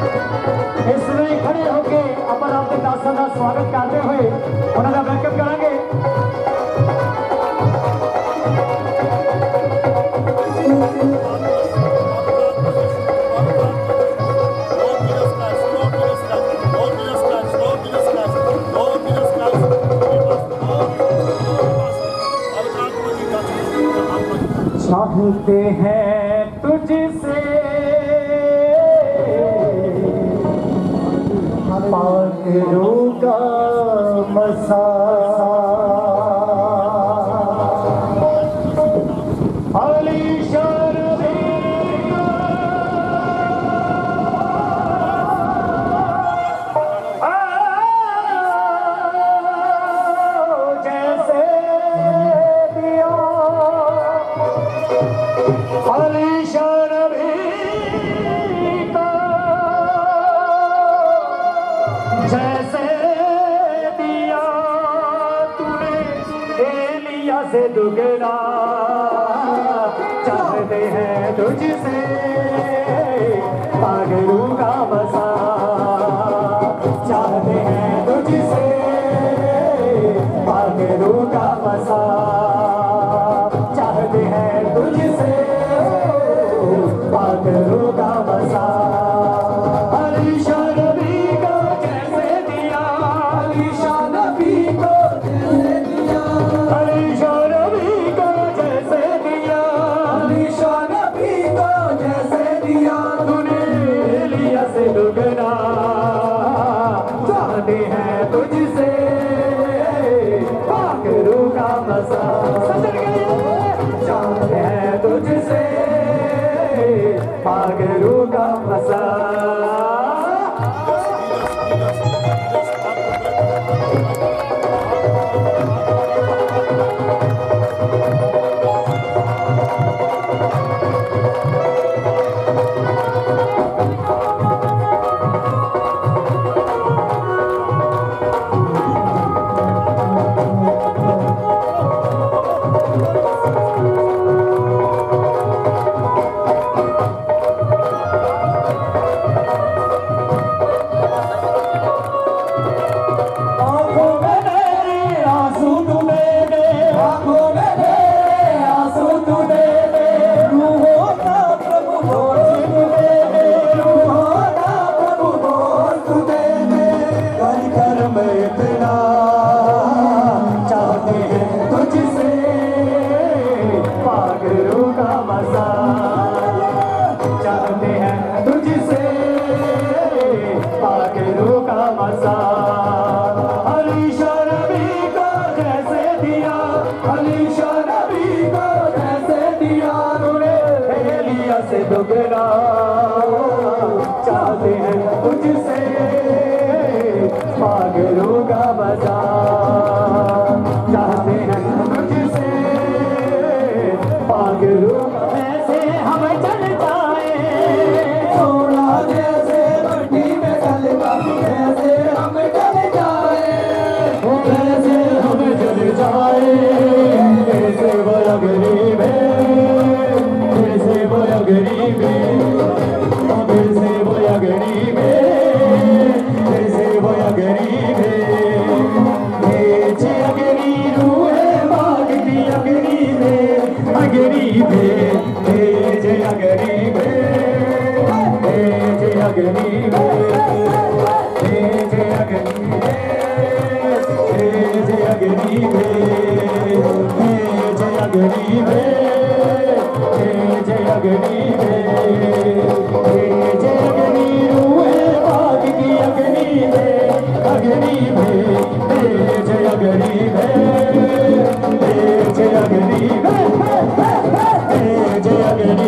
इसमें खड़े होके अपन आपके दासा का स्वागत करते हुए उन्होंने बैकअप करांगे। चाहते हैं तुझसे पागलों का मसा आलीशान जैसे दिया आलीशान जैसे दिया तूने एलिया से दुगना चाहते हैं तुझसे पागलों का बसा चाहते हैं तुझसे पागलों का बसा चाहते हैं तुझसे पागलों का बसा आलीशान नबी को जैसे दिया आलीशान नबी को जैसे दिया आलीशान नबी को जैसे दिया आलीशान नबी को जैसे दिया तूने एलिया से दुगना चाहते हैं तुझसे पागलों का मसा चाहते हैं तुझसे पागलों का मसा से दुगना चाहते हैं तुझसे पागलों का बजा चाहते हैं तुझसे पागलों का ऐसे हम चल जाए थोड़ा जैसे मट्टी में चलता ऐसे हम चल जाए ऐसे हम चल जाए ऐसे बड़ा गरीब है गरीब फिर से बोया गरीब फिर से बोया गरीब भेजे अगरी रूह मांगती अगरीब अगरीब भेजे अगरीब भेजे अगरीब भेजे अगरीब भेजे अगरीब भेजे अगरीब जय अग्नि रूहे बाग की अग्नि जय अग्नि जय अग्नि जय अग्नि जय अग्नि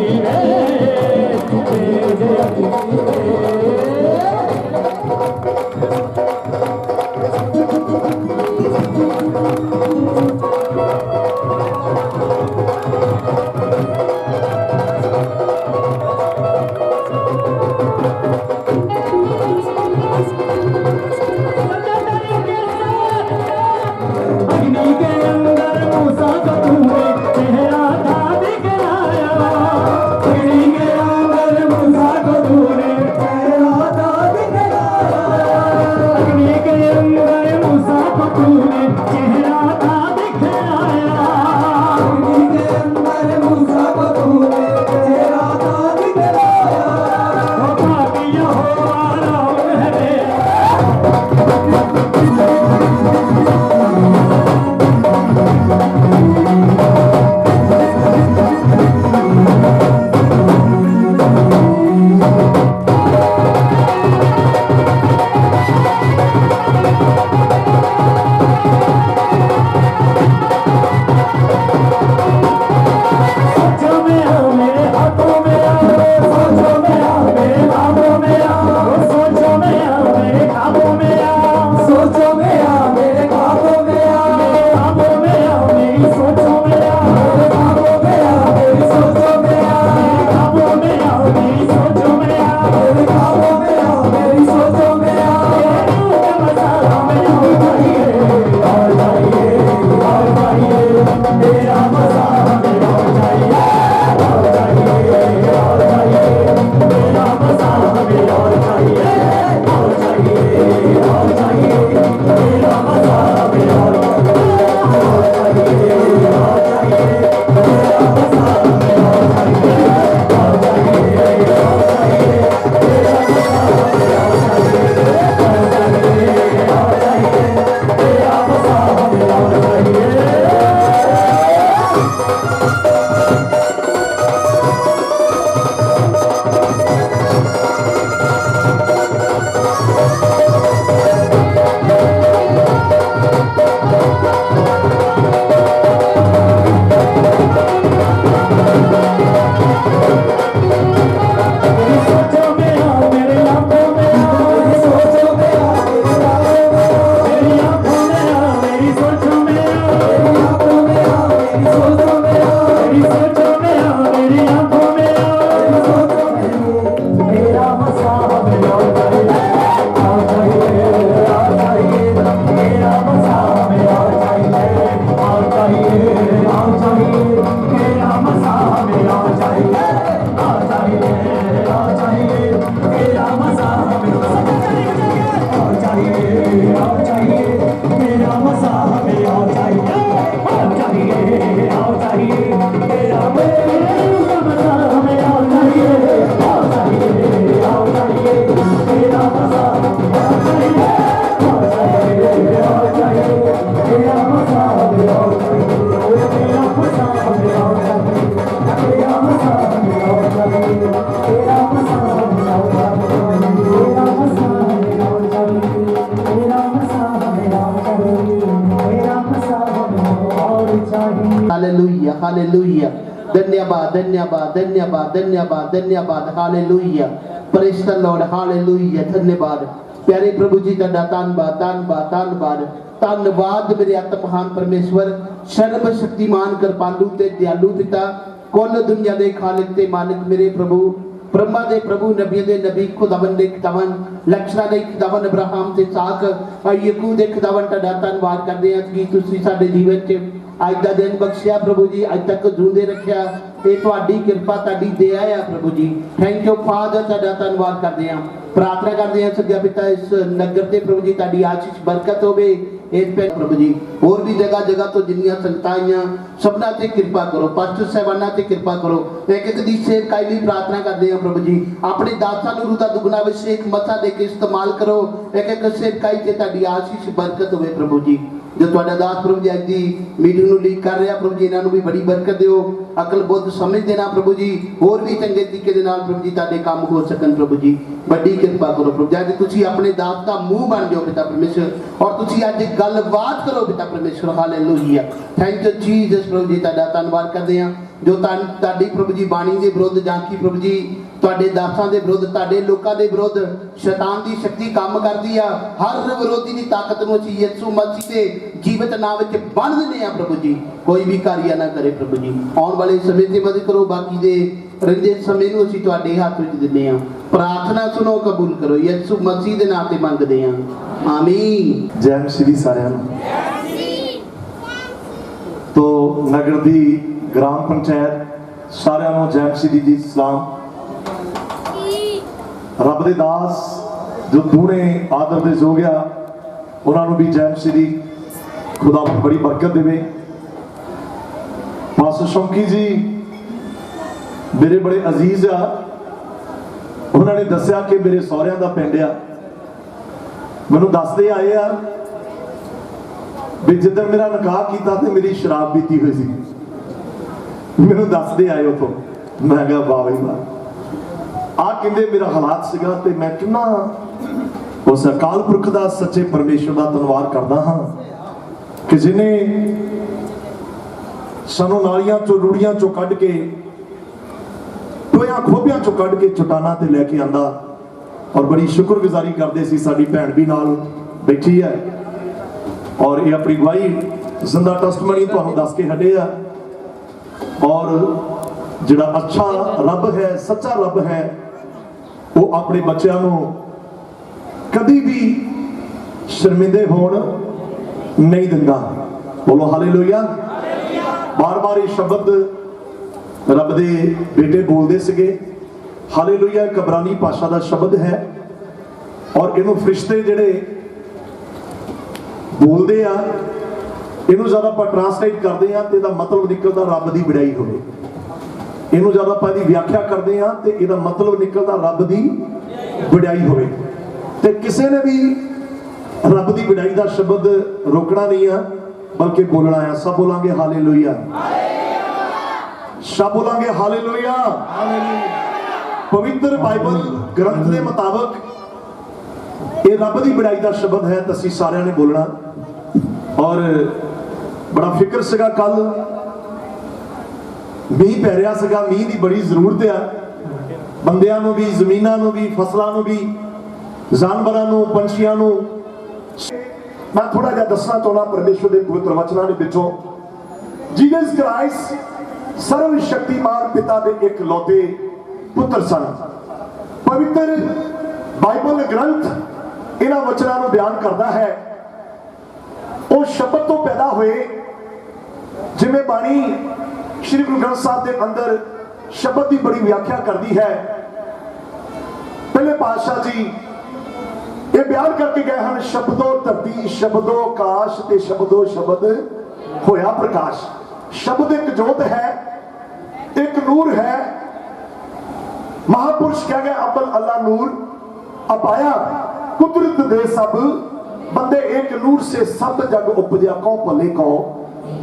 धन्यवाद धन्यवाद धन्यवाद धन्यवाद धन्यवाद hallelujah praise the Lord hallelujah धन्यवाद प्यारे प्रभु जी तुहाडा धन्नवाद धन्नवाद धन्नवाद धन्नवाद मेरे अति महान परमेश्वर सर्व शक्तिमान कृपालु ते दयालु पिता कुल दुनिया दे खालिक ते मालिक मेरे प्रभु ब्रह्मा दे प्रभु नबियों दे नबी खुदावन दे खुदावन लक्षणा दे खुदावन अब्राहम ते साक याकूब दे खुदावन तुहाडा धन्नवाद करदे हां कि तुसीं साडे जीवन च अज का दिन बख्शिया प्रभु जी अज तक जूंदे रखिया ये तुहाडी किरपा तुहाडी दया है प्रभु जी थैंक यू फादर तुहाडा धन्नवाद करते हैं प्रार्थना करते हैं सद्या पिता इस नगर से प्रभु जी तुहाडी आशीष बरकत होवे इस पे प्रभु जी और भी जगह जगह तो जिन्नियां संगतां आईयां सबना ते कृपा करो पास्टर साहबाना ते कृपा करो एक एक दी सेवकाई भी प्रार्थना करते हैं प्रभु जी अपने दासां नूं रूह दा दुगना अभिषेक मसा दे के इस्तेमाल करो एक एक सेवकाई ते तुहाडी आशीष बरकत होवे प्रभु जी जो तुहाडा दास प्रभु जी अज दी मीटिंग नूं लीड कर रहा प्रभु जी इन्हां नूं भी बड़ी बरकत दिओ अकल बुद्ध समझ देना प्रभु जी होर भी चंगे तरीके दे नाल प्रभु जी तुहाडे काम हो सकन प्रभु जी बड़ी कृपा करो प्रभु जी अज तुसीं अपने दास दा मुंह बन जाओ पिता परमेश्वर और तुसीं अज गलबात करो पिता परमेश्वर हालेलुया थैंक यू जीसस प्रभु जी तुहाडा धन्नवाद करदे हां जो तुहाडी प्रभु जी बाणी दे विरुद्ध जां कि प्रभु जी तुहाडे दासां दे विरुद्ध तुहाडे लोकां दे विरुद्ध शैतान दी शक्ति काम करदी आ हर विरोधी दी ताकत नूं असीं यीशु मसीह दे जीवित नाम विच बंध दिंदे आ प्रभु जी कोई भी कार्य ना करे प्रभु जी आउण वाले समय ते मदद करो बाकी दे रहिंदे समय नूं असीं तुहाडे हत्थ विच दिंदे आ प्रार्थना सुनो कबूल करो यीशु मसीह दे नाम ते मंगदे आ आमीन जय श्री सारिਆਂ ਨੂੰ तो नगर दी ग्राम पंचायत सारिਆਂ ਨੂੰ जय श्री जी सलाम रब दे दास जो दूने आदर दे हो गया उन्होंने भी जय श्री खुदा बड़ी बरकत देवे पास्टर शौकी जी मेरे बड़े अजीज आ उन्होंने दसिया कि मेरे सौहरिया का पिंड आ मैनू दसते आए आ भी जिधर मेरा निकाह किया तो मेरी शराब पीती हुई सी मैनू दसते आए उतो मैं कहा वाह भाई वाह आ कहते मेरा हालात सीगा ते मैं कितना उस अकाल पुरख का सच्चे परमेश्वर का धन्यवाद करता हाँ कि जिन्हें सानू नालियां चो रूड़ियां चो कढ़ के टोया खोबियां चो कढ़ के चट्टाना ते लैके आंदा और बड़ी शुक्रगुजारी करते सी साडी भैन भी नाल बैठी है और ये अपनी गवाही जिंदा टेस्टमनी तुहानू दस के हटे आ और जिहड़ा अच्छा रब है सच्चा रब है वो अपने बच्चों को कभी भी शर्मिंदे होण नहीं दिंदा बोलो हालेलुया बार बार ये शब्द रब दे बेटे बोलते सके हालेलुया एक इब्रानी भाषा का शब्द है और इनू फरिश्ते जिहड़े बोलते आ इनू जब आप ट्रांसलेट करते हैं तो इसका मतलब निकलता रब की बड़ाई होवे इनू जब आप व्याख्या करते हैं तो इसका मतलब निकलता रब की बड़ाई होवे ते किसी ने भी रब की बड़ाई का शब्द रोकना नहीं है बल्कि बोलना है सब बोलांगे हालेलुया सब बोलांगे हालेलुया पवित्र बाइबल ग्रंथ के मुताबिक ये रब की बड़ाई का शब्द है तो असीं सारिਆਂ ने बोलना और बड़ा फिक्र सीगा कल मीह पै रहा सीगा मीह की बड़ी जरूरत है बंदियां नूं भी जमीनां नूं भी फसलां नूं भी जानवरां नूं पंछियां नूं मैं थोड़ा जिहा दसना चाहुंदा परमेश्वर के पवित्र वचनां दे विचों जीसस क्राइस्ट सर्वशक्तिमान पिता के एक लौते पुत्र सन पवित्र बाइबल ग्रंथ इन्हां वचनां नूं बयान करता है वो शब्द तो पैदा हुए जिवें बाणी श्री गुरु ग्रंथ साहब के अंदर शब्द की बड़ी व्याख्या करती है पहले पातशाह जी ये बयान करके गए हैं शब्दों धरती शब्दों काश ते शब्दों शब्द होया प्रकाश शब्द एक जोत है एक नूर है महापुरुष कह गए अब्बल अल्लाह नूर अपाया कुदरत दे सब बंदे एक नूर से सब जग उपजया कौ भले कौ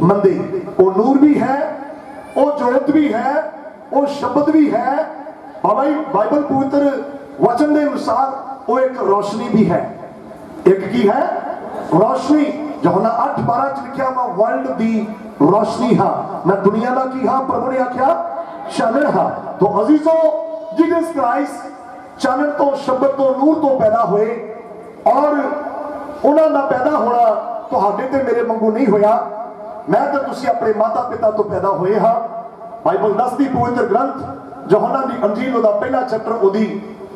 मंदे वो नूर भी है वो जोत भी है वो शब्द भी है बाबा जी बाइबल पवित्र वचन के अनुसार वो एक रोशनी भी है एक की है रोशनी यूहन्ना 8:12 च लिखिया मैं वर्ल्ड दी रोशनी हाँ, मैं दुनिया का की हाँ, प्रभु ने आख्या चानन हाँ। तो अजीजों, जीसस क्राइस्ट चानन तो शब्द तो नूर तो पैदा हुए और उन्होंने पैदा होना तुहाडे ते मेरे वांगू नहीं होया। मैं तो तुसी अपने माता पिता तो पैदा हुए हाँ। बाइबल दसदी पवित्र ग्रंथ यूहन्ना दी अंजील दा पहला चैप्टर ओदी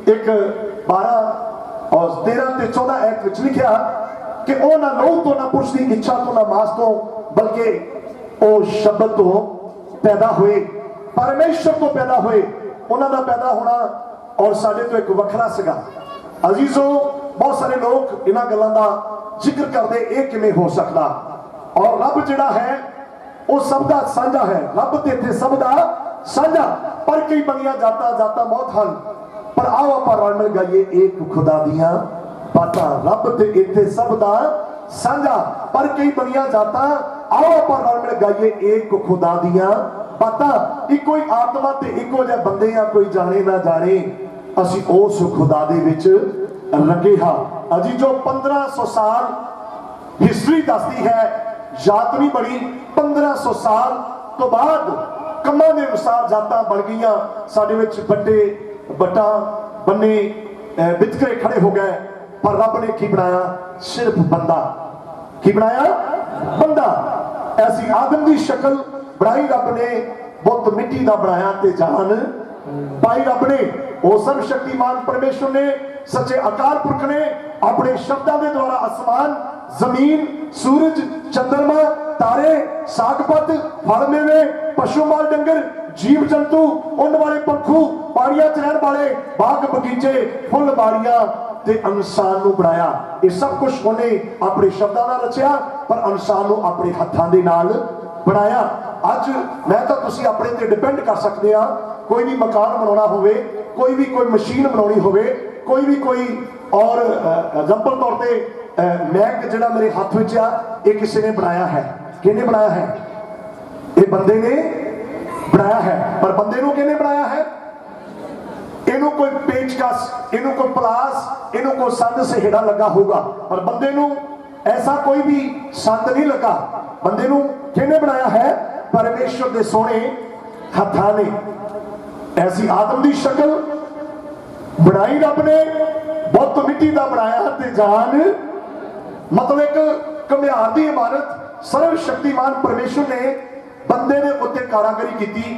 1:12 और 13 ते 14 ऐत विच लिखिया कि ओ ना लहू तो ना पुरुष की इच्छा तो ना मांस तो, बल्कि ओ शब्द तो पैदा हुए, परमेश्वर तो पैदा हुए। उन्होंने पैदा होना और साडे तो एक वखरा सिगा। अजीजों, बहुत सारे लोग इन्हां गल्लां दा जिक्र करते ये किवें हो सकता, और रब जिहड़ा है वो सब दा साझा है। रब ते इत्थे सब दा साझा, पर कई बनिया जाता जाता मौत हन। पर आओ आपां रल मिल गाइए एक खुदा दियां बातां। रब ते इत्थे सब दा साझा, पर कई बनिया जाता। आओ आपां रल मिल गाइए एक खुदा दियां बातां। इको ही आत्मा ते इको जिहे बंदे आ, कोई जाने ना जाने असीं उस खुदा दे विच रखे हाँ। अजी जो 1500 साल हिस्ट्री दसदी है, याद नहीं बड़ी। 1500 साल तो बाद कमां दे अनुसार जातां बन गईयां। साडे विच बड्डे बट्टा बन्ने वितकरे खड़े हो गए, पर रब ने की बनाया? सिर्फ बंदा। की बनाया? बंदा। ऐसी आदम की शक्ल बनाई रब ने, बुत मिट्टी का बनाया ते जान पाई रब ने। ओ सर्वशक्तिमान परमेश्वर ने, सच्चे अकाल पुरख ने अपने शब्दों के द्वारा आसमान, जमीन, सूरज, चंद्रमा, तारे, सागपत, फल मेवे, पशु माल डंगर, जीव जंतु, उड़ वाले पंखू, पानियां च रहने वाले, बाग बगीचे, फुल बाड़ियां ते इंसान नूं बनाया। ये सब कुछ उन्हें अपने शब्दों नाल रचिया, पर इंसान नूं अपने हत्थां दे नाल बनाया। अज मैं तो तुसी अपने ते डिपेंड कर सकते हैं। कोई भी मकान बनाना होवे, कोई भी कोई मशीन बनानी होवे, कोई भी कोई और एग्जांपल तौर पे मैक जिहड़ा मेरे हाथ विच आ, ये किसी ने बनाया है। किहने बनाया है? ये बंदे ने बनाया है। पर बंदे नूं किहने बनाया है? इनू कोई पेचकस, इनू कोई पलास, इनू कोई संद सहेड़ा लगा होगा, पर बंदे नूं ऐसा कोई भी संद नहीं लगा। बंदे नूं किहने बनाया है? परमेश्वर दे सोहणे हत्थां ने। ऐसी आदम की शक्ल बनाई रब ने, बुत मिट्टी का बनाया ते जान, मतलब एक घमियार की इमारत सर्वशक्तिमान परमेश्वर ने बंदे ने उत्ते कारागरी की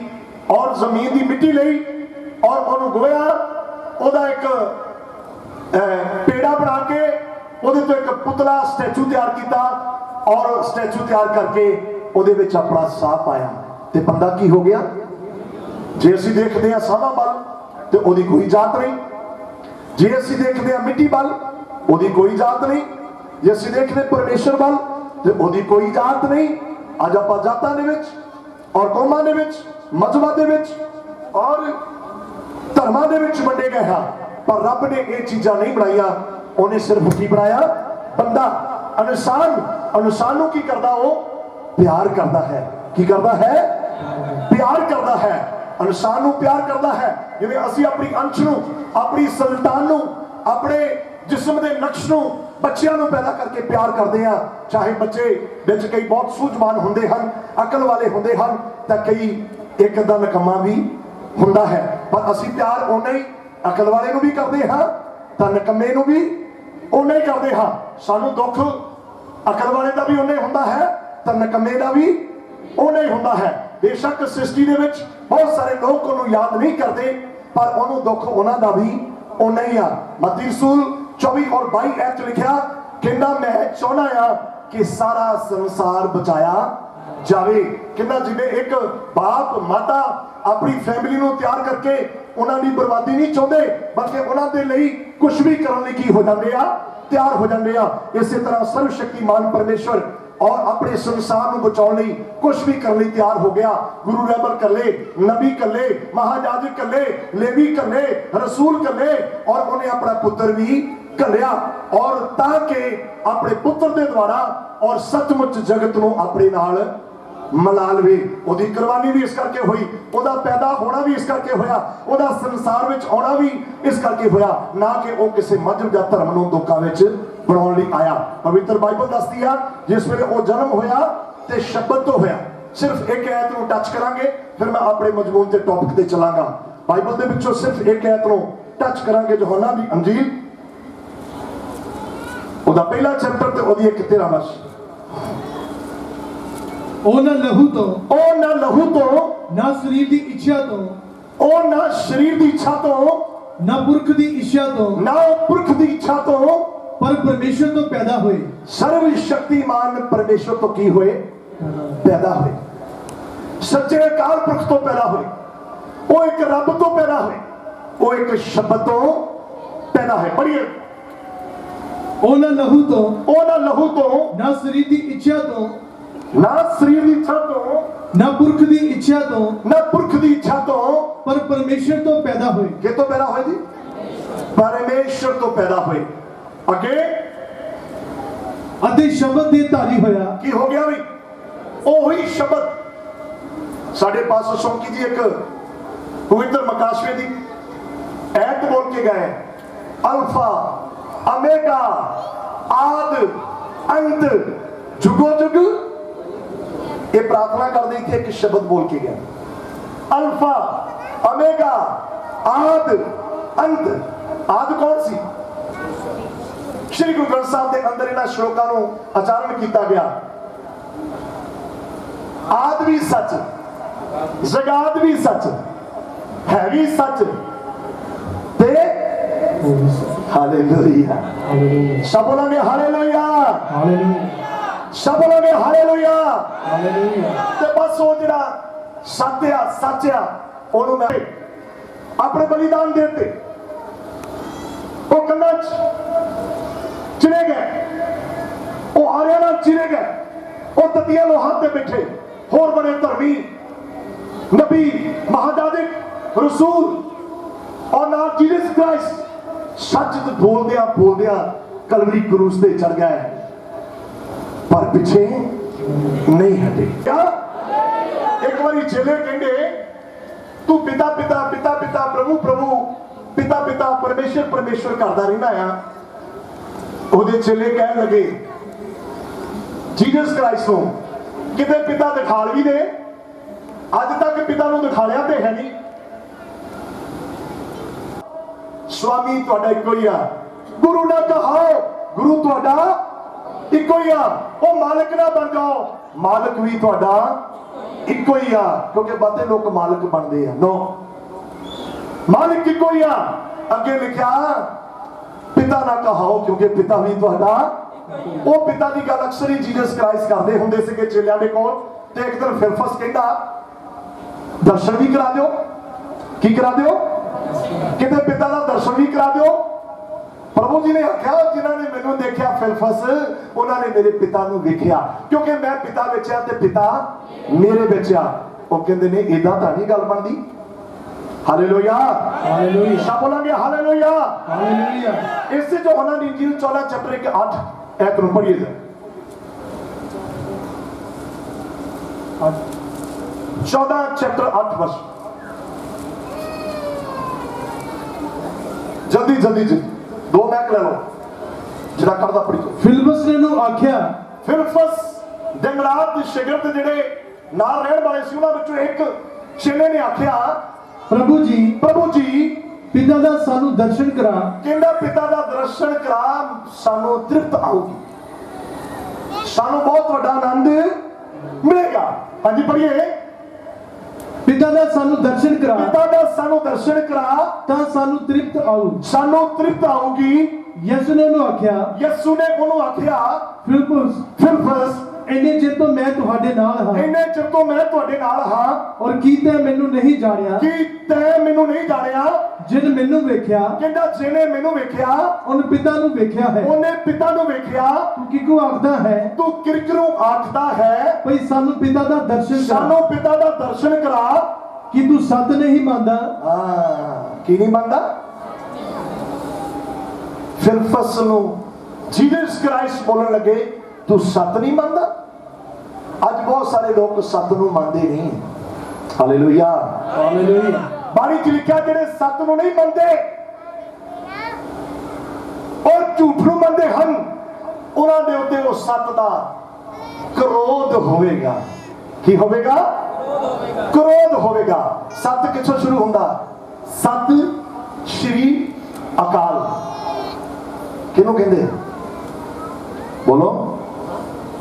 और जमीन की मिट्टी लई और उन्होंने गोया, ओदा एक पेड़ा बना के ओदे तो एक पुतला स्टैचू तैयार किया और स्टैचू तैयार करके ओदे विच अपना साह पाया ते बंदा की हो गया? जे असीं देखते हैं साहां बल ते ओदी कोई जात नहीं, जे असीं देखते हैं मिट्टी बल ओदी कोई जात नहीं, जे असीं देखते परमेश्वर बल ते ओदी कोई जात नहीं। अज आपां जातां दे विच और कौमां दे विच, मजहबां दे विच और धर्मां दे विच वंडे गए हां, पर रब ने ये चीज़ां नहीं बनाईयां। उन्हें सिर्फ की बनाया? बंदा। इंसान की करता? वो प्यार करता है। की करता है? प्यार करता है। इंसान नूं प्यार करता है। जिवें असीं अपनी अंश नूं, अपनी संतान नूं, अपने जिस्म के नक्श नूं, बच्चों नूं पैदा करके प्यार करते हैं। चाहे बच्चे विच कई बहुत सूझवान होंदे हन, अकल वाले होंदे हन, तां कई एक दा नकम्मा भी हुंदा है, पर असीं प्यार उन्ना ही अकल वाले नूं भी करते हाँ, तां नकम्मे नूं भी उन्ना ही करते हाँ। सानूं दुख अकल वाले का भी उन्ना ही हुंदा है, तां नकम्मे का भी उन्ना ही हुंदा है। बेशक सृष्टि दे विच बहुत सारे लोग उन्होंने याद नहीं करते, पर उन्होंने दुख उन्हों का भी उन्ना ही आ। मत्ती रसूल 24 और 22 ऐत लिखा, कहना मैं चाहना आ कि सारा संसार बचाया जावे। कहना जिवें एक बाप माता अपनी फैमिली नूं तैयार करके उन्होंने बर्बादी नहीं चाहते, बल्कि उन्होंने लिए कुछ भी करने की हो जाते आ, तैयार हो जाते आ। इसी तरह सर्वशक्तिमान परमेश्वर और अपने संसार को बचाने लिए कुछ भी करने तैयार हो गया। गुरु रहबर कले, नबी कले, महायाजक कले, लेवी कले, रसूल कले, और उन्हें अपना पुत्र भी कलिया, और ताकि अपने पुत्र के द्वारा और सचमुच जगत को अपने नाल मिला लवे। ओदी कुर्बानी भी इस करके हुई, ओदा पैदा होना भी इस करके होया, ओदा संसार विच आना भी इस करके होया, ना कि वो किसी मजहब या धर्म नूं लोकां विच ਬਣਾਉਣ ਲਈ ਆਇਆ। ਪਵਿੱਤਰ ਬਾਈਬਲ ਦੱਸਦੀ ਆ ਜਿਸ ਵੇਲੇ ਉਹ ਜਨਮ ਹੋਇਆ ਤੇ ਸ਼ਬਦ ਤੋਂ ਹੋਇਆ। ਸਿਰਫ ਇੱਕ ਐਤ ਨੂੰ ਟੱਚ ਕਰਾਂਗੇ, ਫਿਰ ਮੈਂ ਆਪਣੇ ਮਜ਼ਮੂਨ ਤੇ ਟੌਪਿਕ ਤੇ ਚਲਾਂਗਾ। ਬਾਈਬਲ ਦੇ ਵਿੱਚੋਂ ਸਿਰਫ ਇੱਕ ਐਤ ਨੂੰ ਟੱਚ ਕਰਾਂਗੇ, ਯਹੋਨਾ ਦੀ ਅੰਜੀਲ ਉਹਦਾ ਪਹਿਲਾ ਚੈਪਟਰ ਤੇ ਉਹਦੀ 13 ਵਰਸ। ਉਹ ਨਾ ਲਹੂ ਤੋਂ, ਉਹ ਨਾ ਲਹੂ ਤੋਂ, ਨਾ ਸਰੀਰ ਦੀ ਇੱਛਾ ਤੋਂ, ਉਹ ਨਾ ਸਰੀਰ ਦੀ ਇੱਛਾ ਤੋਂ, ਨਾ ਪੁਰਖ ਦੀ ਇੱਛਾ ਤੋਂ, ਨਾ ਪੁਰਖ ਦੀ ਇੱਛਾ ਤੋਂ, ਪਰ ਪਰਮੇਸ਼ਰ ਤੋਂ ਪੈਦਾ ਹੋਏ। ਸਰਵ ਸ਼ਕਤੀਮਾਨ ਪਰਮੇਸ਼ਰ ਤੋਂ ਕੀ ਹੋਏ? ਪੈਦਾ ਹੋਏ। ਸੱਚੇ ਅਕਾਲ ਪੁਰਖ ਤੋਂ ਪੈਦਾ ਹੋਏ। ਉਹ ਇੱਕ ਰੱਬ ਤੋਂ ਪੈਦਾ ਹੋਏ। ਉਹ ਇੱਕ ਸ਼ਬਦ ਤੋਂ ਪੈਦਾ ਹੈ। ਪੜ੍ਹੀਏ। ਉਹ ਨਾ ਲਹੂ ਤੋਂ, ਉਹ ਨਾ ਲਹੂ ਤੋਂ, ਨਾ ਸਰੀਰ ਦੀ ਇੱਛਾ ਤੋਂ, ਨਾ ਸਰੀਰ ਦੀ ਇੱਛਾ ਤੋਂ, ਨਾ ਪੁਰਖ ਦੀ ਇੱਛਾ ਤੋਂ, ਨਾ ਪੁਰਖ ਦੀ ਇੱਛਾ ਤੋਂ, ਪਰ ਪਰਮੇਸ਼ਰ ਤੋਂ ਪੈਦਾ ਹੋਏ। ਕਿਤੋਂ ਪੈਦਾ ਹੋਏ ਜੀ? ਪਰਮੇਸ਼ਰ ਤੋਂ ਪੈਦਾ ਹੋਏ। ਅੱਗੇ ਅਤੇ ਸ਼ਬਦ ਦੇ ਧਾਰੀ ਹੋਇਆ। ਕੀ ਹੋ ਗਿਆ ਵੀ? ਉਹੀ ਸ਼ਬਦ। ਸਾਡੇ ਪਾਸ ਸ਼ੌਂਕੀ ਜੀ ਇੱਕ ਪਵਿੱਤਰ ਮਕਾਸ਼ਵੇ ਦੀ ਐਤ ਬੋਲ ਕੇ ਗਏ, ਅਲਫਾ ਅਮੇਗਾ ਆਦ ਅੰਤ ਜੁਗੋ ਜੁਗ। ਇਹ ਪ੍ਰਾਰਥਨਾ ਕਰਦੇ ਇੱਥੇ ਇੱਕ ਸ਼ਬਦ ਬੋਲ ਕੇ ਗਿਆ, ਅਲਫਾ ਅਮੇਗਾ ਆਦ ਅੰਤ। ਆਦ ਕੌਣ ਸੀ? ਸ਼੍ਰੀ ਗੁਰੂ ਗ੍ਰੰਥ ਸਾਹਿਬ ਦੇ ਅੰਦਰ ਇਹਨਾਂ ਸ਼ਲੋਕਾਂ ਨੂੰ ਉਚਾਰਨ ਕੀਤਾ ਗਿਆ। ਆਦ ਵੀ ਸੱਚ, ਜਗਾਦ ਵੀ ਸੱਚ, ਹੈ ਵੀ ਸੱਚ ਤੇ ਹਾਲੇਲੂਇਆ। ਸਭ ਬੋਲਾਂਗੇ ਹਾਲੇਲੂਇਆ, ਸਭ ਬੋਲਾਂਗੇ ਹਾਲੇਲੂਇਆ। ਤੇ ਬਸ ਉਹ ਜਿਹੜਾ ਸੱਚ ਆ ਉਹਨੂੰ ਮੈਂ ਆਪਣੇ ਬਲੀਦਾਨ ਦੇ ਦਿੱਤੇ। ਉਹ ਕੰਨਾਂ ਚਿਰੇ ਗਏ, ਉਹ ਆਰਿਆਂ ਨਾਲ ਚਿਰੇ ਗਏ, ਉਹ ਤਤੀਆਂ ਲੋਹਾਂ ਤੇ ਬੈਠੇ ਹੋਰ ਬੜੇ ਧਰਮੀ ਨਬੀ, ਮਹਾਜਾਜਕ, ਰਸੂਲ ਔਰ ਨਾਲ ਜੀਸਸ ਕ੍ਰਾਈਸਟ ਸੱਚ ਬੋਲਦਿਆਂ ਕਲਵਰੀ ਕਰੂਸ ਤੇ ਚੜ ਗਿਆ ਹੈ, ਪਰ ਪਿੱਛੇ ਨਹੀਂ ਹਟੇ। ਇੱਕ ਵਾਰੀ ਚੇਲੇ ਕਹਿੰਦੇ ਤੂੰ ਪਿਤਾ ਪਿਤਾ ਪਿਤਾ ਪਿਤਾ ਪ੍ਰਭੂ ਪ੍ਰਭੂ ਪਿਤਾ ਪਿਤਾ ਪਰਮੇਸ਼ਰ ਪਰਮੇਸ਼ਰ ਕਰਦਾ ਰਹਿੰਦਾ ਆ। ਉਹਦੇ ਚੇਲੇ ਕਹਿਣ ਲੱਗੇ ਜੀਸਸ ਕ੍ਰਾਈਸਟ ਨੂੰ ਕਿਤੇ ਪਿਤਾ ਦਿਖਾਲ ਵੀ ਦੇ। ਅੱਜ ਤੱਕ ਪਿਤਾ ਨੂੰ ਦਿਖਾਲਿਆ ਤੇ ਹੈ ਨਹੀਂ। ਸਵਾਮੀ ਤੁਹਾਡਾ ਇੱਕੋ ਹੀ ਆ, ਗੁਰੂ ਨਾ ਕਹਾਓ ਗੁਰੂ ਤੁਹਾਡਾ ਇੱਕੋ ਹੀ ਆ। ਉਹ ਮਾਲਕ ਨਾ ਬਣ ਜਾਓ, ਮਾਲਕ ਵੀ ਤੁਹਾਡਾ ਇੱਕੋ ਹੀ ਆ। ਕਿਉਂਕਿ ਬਾਤੇ ਲੋਕ ਮਾਲਕ ਬਣਦੇ ਆ, ਨੋ, ਮਾਲਕ ਇੱਕੋ ਹੀ ਆ। ਅੱਗੇ ਲਿਖਿਆ ਪਿਤਾ ਨਾ ਕਹਾਓ ਕਿਉਂਕਿ ਪਿਤਾ ਵੀ ਤੁਹਾਡਾ। ਉਹ ਪਿਤਾ ਦੀ ਗੱਲ ਅਕਸਰ ਹੀ ਜੀਸਸ ਕ੍ਰਾਈਸਟ ਕਰਦੇ ਹੁੰਦੇ ਸੀਗੇ ਚੇਲਿਆਂ ਦੇ ਕੋਲ। ਤੇ ਇੱਕ ਦਿਨ ਫਿਲਪਸ ਕਹਿੰਦਾ ਦਰਸ਼ਨ ਵੀ ਕਰਾ ਦਿਓ। ਕੀ ਕਰਾ ਦਿਓ? ਕਿਤੇ ਪਿਤਾ ਦਾ ਦਰਸ਼ਨ ਵੀ ਕਰਾ ਦਿਓ। ਪ੍ਰਭੂ ਜੀ ਨੇ ਆਖਿਆ ਜਿਨ੍ਹਾਂ ਨੇ ਮੈਨੂੰ ਦੇਖਿਆ ਫਿਲਪਸ, ਉਹਨਾਂ ਨੇ ਮੇਰੇ ਪਿਤਾ ਨੂੰ ਵੇਖਿਆ, ਕਿਉਂਕਿ ਮੈਂ ਪਿਤਾ ਵਿੱਚ ਆ ਤੇ ਪਿਤਾ ਮੇਰੇ ਵਿੱਚ ਆ। ਉਹ ਕਹਿੰਦੇ ਨੇ ਇਦਾਂ ਤਾਂ ਨਹੀਂ ਗੱਲ ਬਣਦੀ। ਹਾਲੇਲੂਇਆ, ਹਾਲੇਲੂਇਆ, ਸਭ ਬੋਲਾਂਗੇ ਹਾਲੇਲੂਇਆ, ਹਾਲੇਲੂਇਆ। ਇਸੇ ਜੋ ਯਹੋਨਾ ਦੀ ਇੰਜੀਲ 14 ਚੈਪਟਰ 8 ਐਤ ਨੂੰ ਪੜ੍ਹੀਏ। 14 ਚੈਪਟਰ 8 ਵਰਸ। ਜਲਦੀ ਜੀ 2 ਮਿੰਟ ਲੈ ਲਓ, ਜਿਹੜਾ ਕਰਦਾ ਪੜੀ। ਫਿਲਪਸ ਨੇ ਨੂੰ ਆਖਿਆ, ਫਿਲਪਸ ਦਿਨ ਰਾਤ ਦੇ ਸ਼ਾਗਿਰਦ ਜਿਹੜੇ ਨਾਲ ਰਹਿਣ ਵਾਲੇ ਸੀ ਉਹਨਾਂ ਵਿੱਚੋਂ ਇੱਕ ਚੇਲੇ ਨੇ ਆਖਿਆ ਪ੍ਰਭੂ ਜੀ ਪਿਤਾ ਦਾ ਸਾਨੂੰ ਦਰਸ਼ਨ ਕਰਾ। ਕਹਿੰਦਾ ਪਿਤਾ ਦਾ ਦਰਸ਼ਨ ਕਰਾ, ਸਾਨੂੰ ਤ੍ਰਿਪਤ ਆਊਗੀ, ਸਾਨੂੰ ਬਹੁਤ ਵੱਡਾ ਆਨੰਦ ਮਿਲੇਗਾ। ਹਾਂਜੀ ਪੜ੍ਹੀਏ। ਪਿਤਾ ਦਾ ਸਾਨੂੰ ਦਰਸ਼ਨ ਕਰਾ, ਪਿਤਾ ਦਾ ਸਾਨੂੰ ਦਰਸ਼ਨ ਕਰਾ ਤਾਂ ਸਾਨੂੰ ਤ੍ਰਿਪਤ ਆਊ, ਸਾਨੂੰ ਤ੍ਰਿਪਤ ਆਊਗੀ। ਯਿਸੂ ਨੇ ਉਹਨੂੰ ਆਖਿਆ, ਯਿਸੂ ਨੇ ਉਹਨੂੰ ਆਖਿਆ ਫਿਲਪਸ ਇੰਨੇ ਚਿਰ ਤੋਂ ਮੈਂ ਤੁਹਾਡੇ ਨਾਲ ਹਾਂ। ਇੰਨੇ ਚਿਰ ਤੋਂ ਮੈਂ ਤੁਹਾਡੇ ਨਾਲ ਹਾਂ। ਔਰ ਕੀ ਤੈਂ ਮੈਨੂੰ ਨਹੀਂ ਜਾਣਿਆ? ਕੀ ਤੈਂ ਮੈਨੂੰ ਨਹੀਂ ਜਾਣਿਆ? ਜਿਨ ਮੈਨੂੰ ਵੇਖਿਆ, ਕਹਿੰਦਾ ਜਿਹਨੇ ਮੈਨੂੰ ਵੇਖਿਆ ਉਹਨੇ ਪਿਤਾ ਨੂੰ ਵੇਖਿਆ ਹੈ। ਉਹਨੇ ਪਿਤਾ ਨੂੰ ਵੇਖਿਆ। ਤੂੰ ਕਿਉਂ ਆਖਦਾ ਹੈ? ਤੂੰ ਕਿਰਕਰੂ ਆਖਦਾ ਹੈ ਭਈ ਸਾਨੂੰ ਪਿਤਾ ਦਾ ਦਰਸ਼ਨ ਕਰਾ। ਸਾਨੂੰ ਪਿਤਾ ਦਾ ਦਰਸ਼ਨ ਕਰਾ। ਕੀ ਤੂੰ ਸੱਤ ਨਹੀਂ ਮੰਨਦਾ? ਕੀ ਨਹੀਂ ਮੰਨਦਾ? ਫਿਲਪਸ ਨੂੰ ਜੀਸਸ ਕ੍ਰਾਈਸਟ ਬੋਲਣ ਲੱਗੇ ਤੂੰ ਸੱਤ ਨਹੀਂ ਮੰਨਦਾ? ਅੱਜ ਬਹੁਤ ਸਾਰੇ ਲੋਕ ਸੱਤ ਨੂੰ ਮੰਨਦੇ ਨਹੀਂ। Hallelujah, hallelujah. ਬਾਣੀ ਚ ਲਿਖਿਆ ਜਿਹੜੇ ਸੱਤ ਨੂੰ ਨਹੀਂ ਮੰਨਦੇ ਔਰ ਝੂਠ ਨੂੰ ਮੰਨਦੇ ਹਨ, ਉਹਨਾਂ ਦੇ ਉੱਤੇ ਉਹ ਸੱਤ ਦਾ क्रोध होवेगा। की होवेगा? क्रोध होवेगा। सत किथों शुरू होंदा? सत श्री अकाल। किनू कहंदे? बोलो।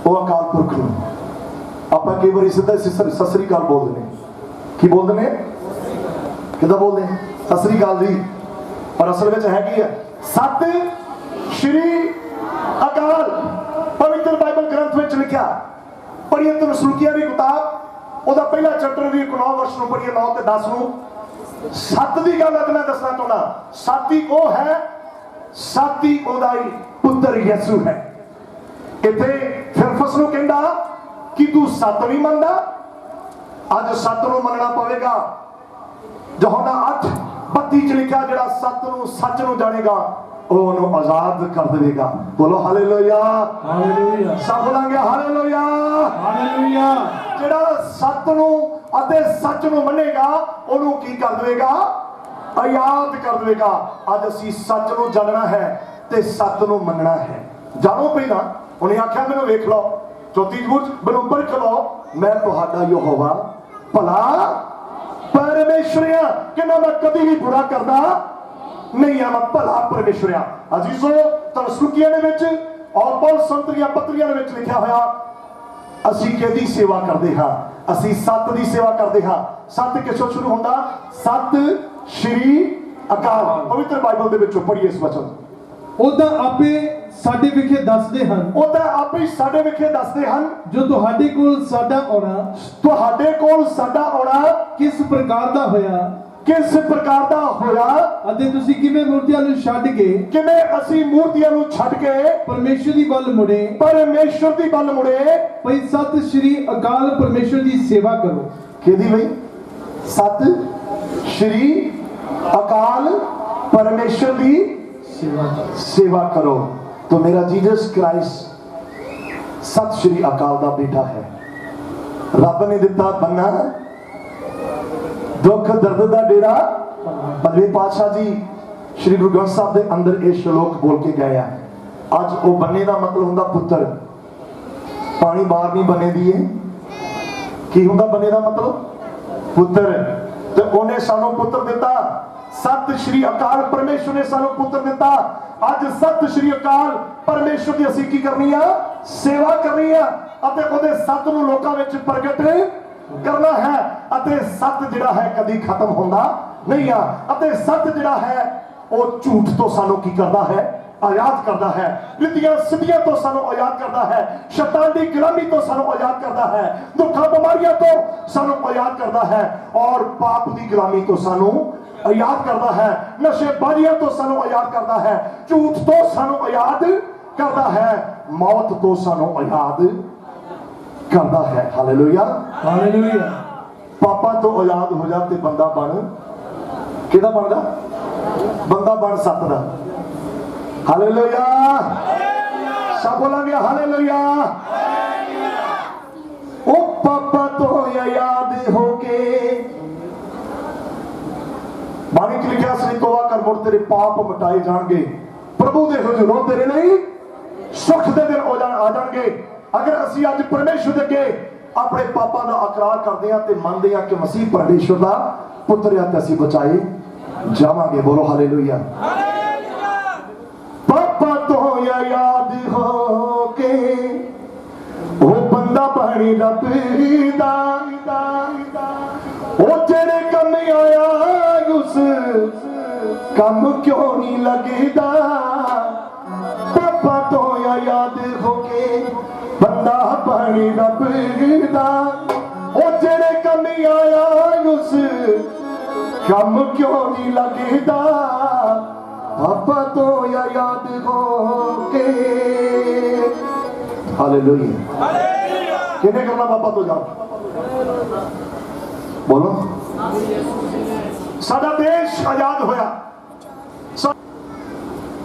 वो अकाल पुरख नूं आपां कई बारी सीधा सत श्री अकाल बोलदे ने। की बोलदे ने? किदां बोलदे? सत श्री अकाल जी, पर असल विच है की है? सत श्री अकाल। पवित्र बाइबल ग्रंथ में लिखा, पढ़िए तो रसूलिया की किताब ओदा पहला चैप्टर भी 9 वर्ष में पढ़िए, 9 ते 10 में। सत की गल मैं दसना चाहना, साती वो है, साती ओदा ही पुत्र यसू है। इथे फिरफस नूं कहंदा कि तू सत नहीं मनदा, अज सत नूं मनना पवेगा। यूहन्ना 8:32 च लिखा, जिहड़ा सत नूं सच नूं जानेगा ਉਹਨੂੰ ਆਜ਼ਾਦ ਕਰ ਦੇਵੇਗਾ। ਬੋਲੋ ਹਾਲੇਲੂਇਆ, ਹਾਲੇਲੂਇਆ। ਸਭ ਬੋਲਾਂਗੇ ਹਾਲੇਲੂਇਆ, ਹਾਲੇਲੂਇਆ। ਜਿਹੜਾ ਸੱਤ ਨੂੰ ਅਤੇ ਸੱਚ ਨੂੰ ਮੰਨੇਗਾ ਉਹਨੂੰ ਕੀ ਕਰ ਦੇਵੇਗਾ? ਆਜ਼ਾਦ ਕਰ ਦੇਵੇਗਾ। ਅੱਜ ਅਸੀਂ ਸੱਚ ਨੂੰ ਜਾਣਨਾ ਹੈ ਤੇ ਸੱਤ ਨੂੰ ਮੰਨਣਾ ਹੈ। ਜਾਣੋ ਪਹਿਲਾਂ ਉਹਨੇ ਆਖਿਆ ਮੈਨੂੰ ਵੇਖ ਲਓ, ਚੌਥੀ ਜਬੂਰ ਮੈਨੂੰ ਪਰਖ ਲਓ, ਮੈਂ ਤੁਹਾਡਾ ਯਹੋਵਾ ਭਲਾ परमेश्वर है कि मैं कभी भी बुरा करता नहीं है, मैं भला परमेश्वर है। अजीजो तसलुकिया और पौल संतरिया पत्रियां लिखा होया, असी किहदी सेवा करते हाँ? असी सत की सेवा करते हाँ। सत किसों शुरू होंदा? सत श्री अकाल। पवित्र बाइबल दे विचों पढ़िए इस वचन। ओदा आपे साडे विखे दसदे हन, ओदा आपे साडे विखे दसदे हन, जो तुहाडे कोल साडा आउणा, तुहाडे कोल साडा आउणा किस प्रकार दा होया, किस प्रकार दा होया, अते तुसी किवें मूर्तियां नूं छड्ड के, किवें असी मूर्तियां नूं छड्ड के परमेश्वर दी बल मुड़े, परमेश्वर दी बल मुड़े, भई सत श्री अकाल परमेश्वर दी सेवा करो। किहदी बई? सत श्री अकाल परमेश्वर दी सेवा करो। तो मेरा जीसस क्राइस्ट सत श्री अकाल दा बेटा है। रब ने दिता बन्ना, दुख दर्द दा डेरा। पंजवें पातशाह जी श्री गुरु ग्रंथ साहब के अंदर यह श्लोक बोल के गए हैं। अज वो बन्ने का मतलब हुंदा पुत्र। पानी बाहर नहीं बने दी है, की हुंदा बन्ने का मतलब? पुत्र। तो उन्हें सानू पुत्र दिता। सत श्री अकाल परमेश्वर ने सानू पुत्र दिता। अज सत श्री अकाल परमेश्वर की असीं की करनी है? सेवा करनी है, अते उहदे सत नूं लोकां विच प्रगट करना है। अते सत जिहड़ा है कदी खत्म होंदा नहीं है। अते सत जिहड़ा है वो झूठ तो सानू की करदा है? आजाद करता है। रितियां सिद्धियां तो सानू आजाद करता है। शैतान की गुलामी तो सानू आजाद करता है। दुखा बीमारियां तो सानू आजाद करता है। और पाप की गुलामी तो सानू आजाद करता है। नशेबाजियां तो सानू आजाद करता है। झूठ तो सानू आजाद करता है। मौत तो सानू आजाद करता है। Hallelujah, hallelujah. पापा तो आजाद हो जाते बंदा बन किहदा बनदा? बंदा बन सत दा। हालेलुया, सब बोलेंगे हालेलुया। ओ पापा तो आजाद होके, बाणी च लिखा सी तौबा कर मुड़ तेरे पाप मिटाए जाएंगे, प्रभु दे हुजूरों तेरे लिए सुख दे दिन आ जाएंगे। अगर असी अज परमेश्वर दे अगे अपने पापां दा इकरार करते हैं ते मनते हैं कि मसीह परमेश्वर दा पुत्र है, ते असी बचाए जावांगे। बोलो हालेलुया। पापा तो याद हो के वो बंदा पानी रब दा, वो तेरे कम आया उस कम क्यों नहीं लगदा? पापा तो याद हो के बंदा पानी रब दा, वो तेरे कम आया उस कम क्यों नहीं लगदा? पापा तो याद हो के। हालेलुया। किने करना पापा तो याद? बोलो। साडा देश आजाद होया,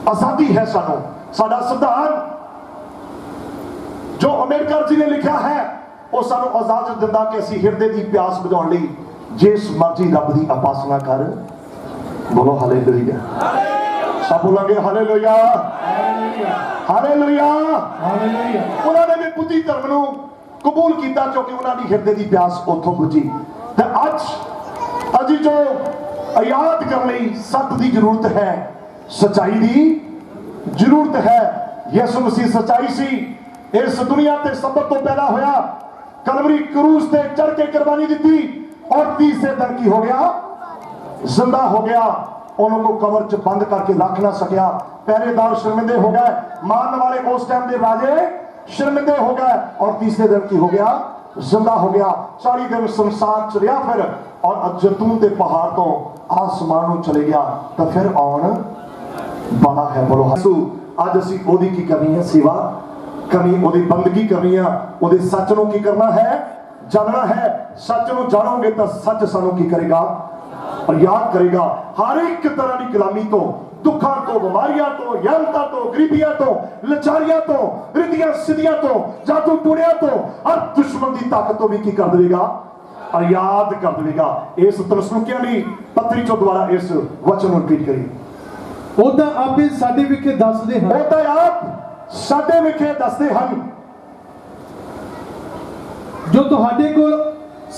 आजादी है सानू। साडा संविधान जो अंबेडकर जी ने लिखा है वो सानू आजाद दिंदा कि असीं हिरदे दी प्यास बुझाउण लई जिस मर्जी रब दी उपासना कर। बोलो हालेलुया। सब बोलेंगे हालेलुया हालेलुया। उन्होंने भी बुद्धि धर्म ਨੂੰ कबूल किया क्योंकि उन्होंने हिरदे की प्यास उतों बुझी। तो अज जो आयाद करने सत की जरूरत है, सच्चाई की जरूरत है। यीशु मसीह सच्चाई सी, इस दुनिया ते सब तो पहला होया, कलवरी क्रूस ते चढ़ के कुर्बानी दी और तीसरे दिन की हो गया, जिंदा हो गया। उन्होंने कबर च बंद करके रख ना सकिया। पहरेदार शर्मिंदे हो गए, मारने वाले उस टाइम के राजे शर्मिंदे हो गए और तीसरे दिन की हो गया, जिंदा हो गया। 40 दिन संसार च रहा फिर और जैतून के पहाड़ तो आसमान में चले गया। तो फिर आउण वाला है। बोलो अज असी ओदी की करनी है, सेवा करनी, ओदी बंदगी करनी है, ओदे सच नूं की करना है, जानना है। सच नूं जानोगे तो सच सानू की करेगा और याद करेगा। हर एक तरह की गुलामी तो, दुखों तो, बीमारियां तो, यंता तो, गरीबियां तो, लाचारियां तो, रिद्धियां सिद्धियां तो, जादू टूणियां तो, हर दुश्मन की ताकत तो भी की कर देगा और याद कर देगा। इस तलसलुकियां की पत्री चो द्वारा इस वचन को रिपीट करिए। ਉਹਦਾ ਆਪੇ ਸਾਡੇ ਵਿਖੇ ਦੱਸਦੇ ਹਨ, ਉਹਦਾ ਆਪ ਸਾਡੇ ਵਿਖੇ ਦੱਸਦੇ ਹਨ, ਜੋ ਤੁਹਾਡੇ ਕੋਲ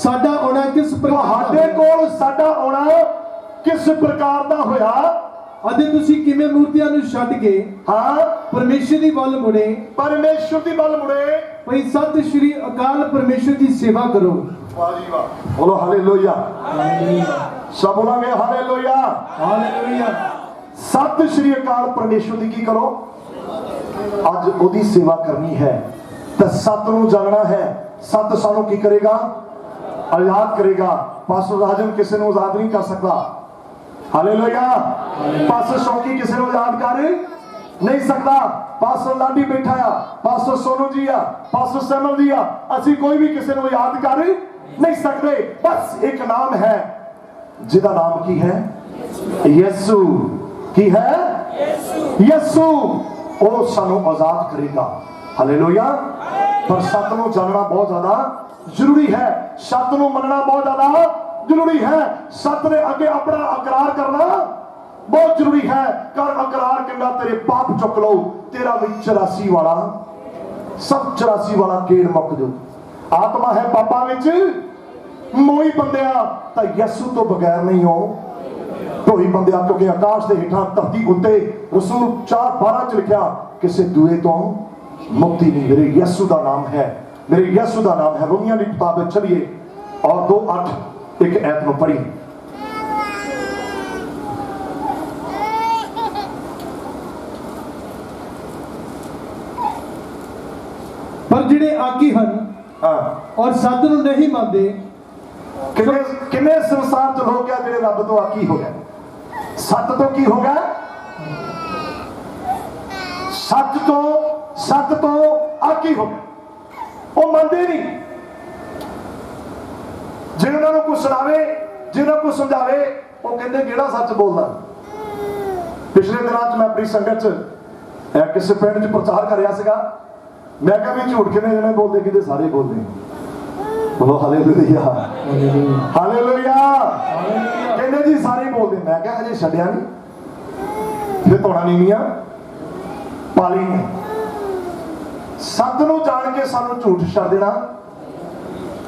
ਸਾਡਾ ਆਉਣਾ ਕਿਸ ਪ੍ਰਕਾਰ ਤੁਹਾਡੇ ਕੋਲ ਸਾਡਾ ਆਉਣਾ ਕਿਸ ਪ੍ਰਕਾਰ ਦਾ ਹੋਇਆ ਅਤੇ ਤੁਸੀਂ ਕਿਵੇਂ ਮੂਰਤੀਆਂ ਨੂੰ ਛੱਡ ਕੇ ਹਾਂ ਪਰਮੇਸ਼ਰ ਦੀ ਵੱਲ ਮੁੜੇ, ਪਰਮੇਸ਼ਰ ਦੀ ਵੱਲ ਮੁੜੇ। ਭਈ ਸਤਿ ਸ਼੍ਰੀ ਅਕਾਲ ਪਰਮੇਸ਼ਰ ਦੀ ਸੇਵਾ ਕਰੋ। ਵਾਹ ਜੀ ਵਾਹ, ਬੋਲੋ ਹਾਲੇਲੂਇਆ, ਸਭ ਬੋਲਾਂਗੇ ਹਾਲੇਲੂਇਆ ਹਾਲੇਲੂਇਆ। सत श्री अकाल परमेश्वर की करो, अज ओदी सेवा करनी है तो सत नूं जानना है। सत सानू की करेगा, आजाद करेगा। पास्टर राजन किसी नूं आजाद नहीं कर सकता। हालेलुया। पास्टर शौकी किसी नूं आजाद कर नहीं सकता। पास्टर लाडी बैठा आ, पास्टर सोनू जी आ, पास्टर सैमल जी आ, असी कोई भी किसी नूं आजाद कर नहीं सकते। बस एक नाम है जिहदा नाम की है यीशु की है, यीशु वो सानू आजाद करेगा। हालेलुया। पर सत नूं जानना बहुत ज्यादा जरूरी है, सत नूं मनना बहुत ज्यादा जरूरी है। सत दे अगे अपना इकरार करना बहुत जरूरी है। कर इकरार कहना तेरे पाप चुक लो, तेरा भी 84 वाला सब 84 वाला गेड़ मुक जो। आत्मा है पापा विच मोई बंदिया तो यीशु तो बगैर नहीं हो ढोई बंदिया, क्योंकि आकाश के हेठा धरती उत्ते रसूल 4:12 च लिखा किसी दूए तो मुक्ति नहीं। मेरे यीशु का नाम है, मेरे यीशु का नाम है। रोमियों की किताब में चलिए और 2:8 एक ऐत में पढ़ी। पर जिहड़े आकी हन और सत नूं नहीं मनदे, किन्ने संसार च लोग क्या जिहड़े रब तो आकी हो गए, सत तो की हो गया, सत तो आकी हो गया। वो मनते नहीं। जिन्होंने उन्होंने कुछ सुनावे, जिन्होंने कुछ समझावे, वो कहते केड़ा सच बोलदा। पिछले दिनों मैं अपनी संगत च किसी पिंड च प्रचार कर रहा सीगा। मैं कहा भी झूठ किने जने बोलते, कहते सारे बोलते। बोलो हालेलुया हालेलुया। कहते जी सारे बोलते। मैं क्या अजे छड्या नहीं, फिर तोड़ा नीवियां पाली ने। सत नूं जान के सानू झूठ छड्ड देना,